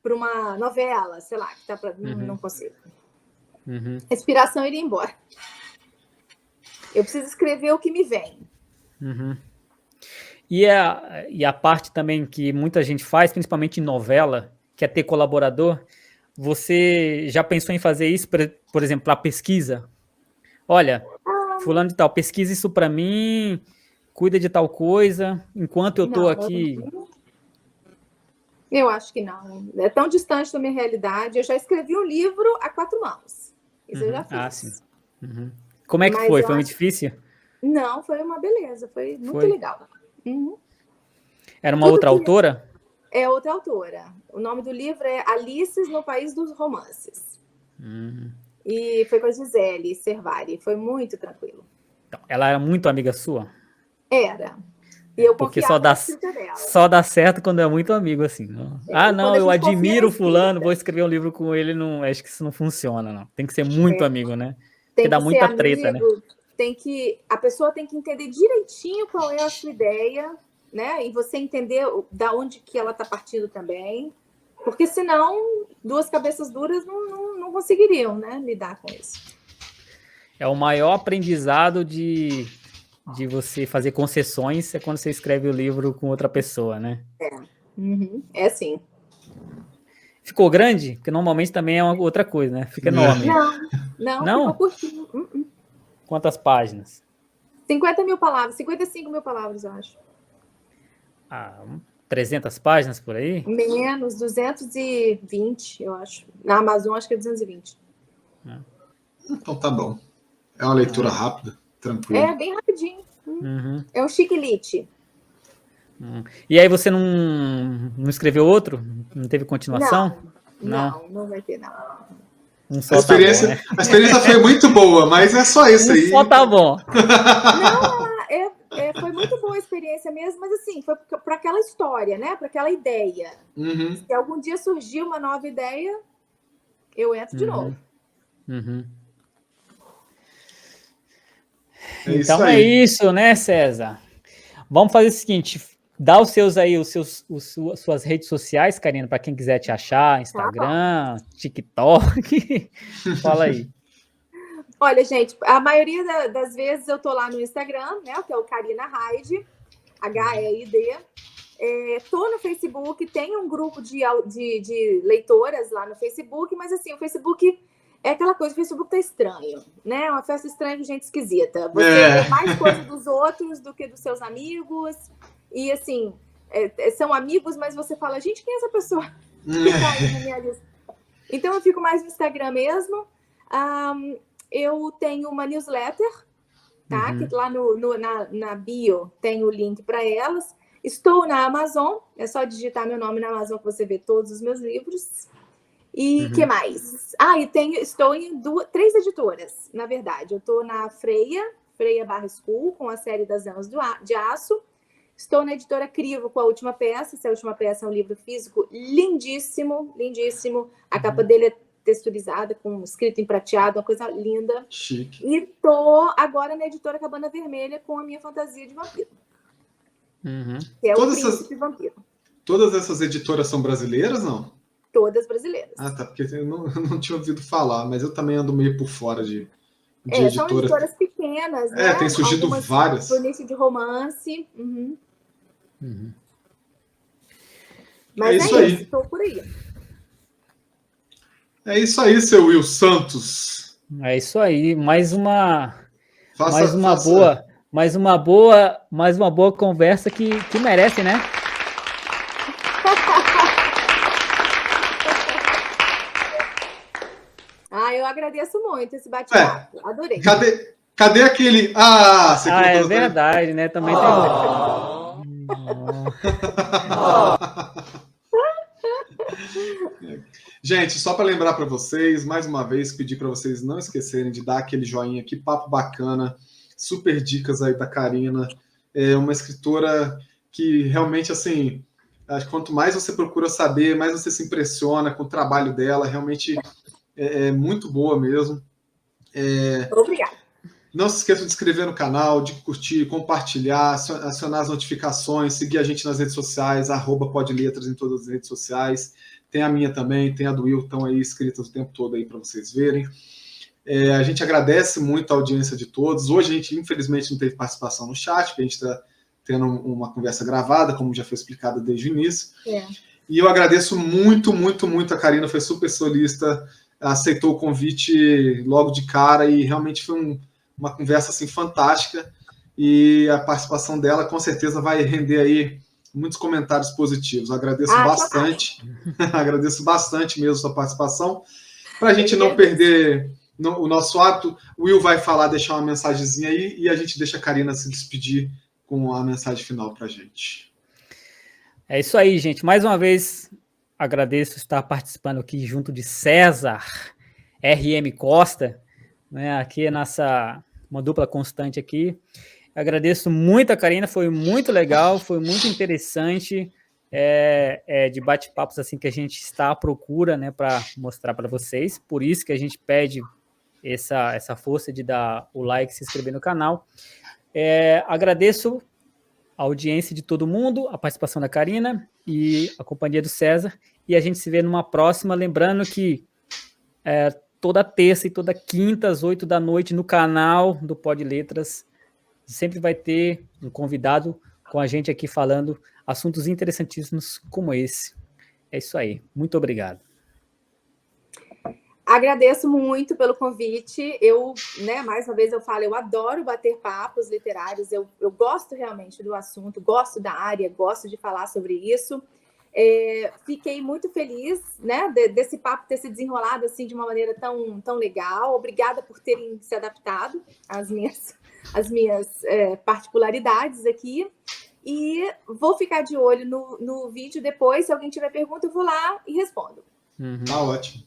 para uma novela, sei lá, que tá pra... não consigo. A inspiração iria embora. Eu preciso escrever o que me vem. E a parte também que muita gente faz, principalmente em novela, que é ter colaborador, você já pensou em fazer isso, por exemplo, para pesquisa? Olha, fulano de tal, pesquisa isso para mim, cuida de tal coisa, enquanto eu estou aqui... Eu acho que não. É tão distante da minha realidade. Eu já escrevi um livro a 4 mãos. Isso eu já fiz. Sim. Como é que foi? Foi muito difícil? Não, foi uma beleza. Foi muito legal. Era uma outra autora? É outra autora. O nome do livro é Alice no País dos Romances. E foi com a Gisele Servari. Foi muito tranquilo. Então, ela era muito amiga sua? Era. E eu porque só dá certo quando é muito amigo, assim. Não? Eu admiro fulano, vou escrever um livro com ele. Não, acho que isso não funciona, não. Tem que ser muito amigo, né? Porque dá muita treta, né? A pessoa tem que entender direitinho qual é a sua ideia, né? E você entender da onde que ela está partindo também. Porque senão, duas cabeças duras não conseguiriam, né, lidar com isso. É o maior aprendizado de você fazer concessões é quando você escreve o livro com outra pessoa, né? É sim. Ficou grande? Porque normalmente também é outra coisa, né? Fica enorme. Não? Ficou curtinho. Quantas páginas? 50 mil palavras, 55 mil palavras, eu acho. 300 páginas por aí? Menos, 220, eu acho. Na Amazon, acho que é 220. Então tá bom. É uma leitura rápida, tranquila. É, bem rapidinho. Uhum. É um chiquilite. E aí você não escreveu outro? Não teve continuação? Não vai ter, não. Um só A experiência, tá bom, né? a experiência foi muito boa, mas é só isso aí. Só tá bom. Não, foi muito boa a experiência mesmo, mas assim, foi para aquela história, né? Para aquela ideia. Uhum. Se algum dia surgir uma nova ideia, eu entro de novo. Uhum. Então é isso, né, César? Vamos fazer o seguinte, dá os seus aí, suas redes sociais, Karina, para quem quiser te achar, Instagram, TikTok. Fala aí. Olha, gente, a maioria das vezes eu tô lá no Instagram, né? Que é o Karina Haid, H-E-I-D. Tô no Facebook, tem um grupo de leitoras lá no Facebook, mas assim, o Facebook é aquela coisa, o Facebook tá estranho, né? É uma festa estranha de gente esquisita. Você vê mais coisa dos outros do que dos seus amigos. E assim, são amigos, mas você fala, gente, quem é essa pessoa que tá aí na minha lista? Então eu fico mais no Instagram mesmo. Eu tenho uma newsletter, tá? Que lá na bio tem o link para elas. Estou na Amazon, é só digitar meu nome na Amazon que você vê todos os meus livros. E que mais? Estou em 3 editoras, na verdade. Eu estou na Freia /School, com a série das Damas de Aço. Estou na editora Crivo com a Última Peça. Essa Última Peça é um livro físico lindíssimo, lindíssimo. A capa dele é texturizada, com escrito em prateado, uma coisa linda. Chique. E tô agora na editora Cabana Vermelha com a minha fantasia de vampiro. Que é o Príncipe Vampiro. Todas essas editoras são brasileiras, não? Todas brasileiras. Tá, porque eu não tinha ouvido falar, mas eu também ando meio por fora de editoras. São editoras pequenas, né? Tem surgido várias. Pro nicho de romance. Mas isso aí. Estou por aí. É isso aí, seu Will Santos. É isso aí, mais uma boa conversa que merece, né? Eu agradeço muito esse bate-papo. Adorei. Cadê aquele? Você é verdade, né? Também tem. Gente, só para lembrar para vocês, mais uma vez, pedir para vocês não esquecerem de dar aquele joinha, que papo bacana, super dicas aí da Karina. É uma escritora que realmente, assim, acho que quanto mais você procura saber, mais você se impressiona com o trabalho dela, realmente é muito boa mesmo. Obrigada. Não se esqueçam de se inscrever no canal, de curtir, compartilhar, acionar as notificações, seguir a gente nas redes sociais, @podletras em todas as redes sociais. Tem a minha também, tem a do Will, estão aí escritas o tempo todo aí para vocês verem. A gente agradece muito a audiência de todos. Hoje a gente, infelizmente, não teve participação no chat, porque a gente está tendo uma conversa gravada, como já foi explicado desde o início. E eu agradeço muito, muito, muito a Karina, foi super solista, aceitou o convite logo de cara e realmente foi uma conversa assim, fantástica. E a participação dela com certeza vai render aí muitos comentários positivos. Agradeço bastante. Agradeço bastante mesmo a sua participação. Para a gente não perder o nosso hábito, o Will vai falar, deixar uma mensagenzinha aí e a gente deixa a Karina se despedir com a mensagem final para a gente. É isso aí, gente. Mais uma vez, agradeço estar participando aqui junto de César R.M. Costa, né? Aqui é uma dupla constante aqui. Agradeço muito a Karina, foi muito legal, foi muito interessante, de bate-papos assim que a gente está à procura, né, para mostrar para vocês. Por isso que a gente pede essa força de dar o like, se inscrever no canal. Agradeço a audiência de todo mundo, a participação da Karina e a companhia do César. E a gente se vê numa próxima. Lembrando que toda terça e toda quinta, às 8 da noite, no canal do Pod Letras, sempre vai ter um convidado com a gente aqui falando assuntos interessantíssimos como esse. É isso aí. Muito obrigado. Agradeço muito pelo convite. Eu, né, mais uma vez eu falo, eu adoro bater papos literários, eu gosto realmente do assunto, gosto da área, gosto de falar sobre isso. Fiquei muito feliz, né, desse papo ter se desenrolado assim de uma maneira tão legal. Obrigada por terem se adaptado às minhas particularidades aqui. E vou ficar de olho no vídeo depois. Se alguém tiver pergunta, eu vou lá e respondo. Tá ótimo.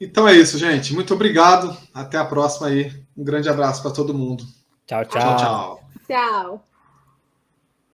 Então é isso, gente. Muito obrigado. Até a próxima aí. Um grande abraço para todo mundo. Tchau, tchau. Tchau, tchau. Tchau.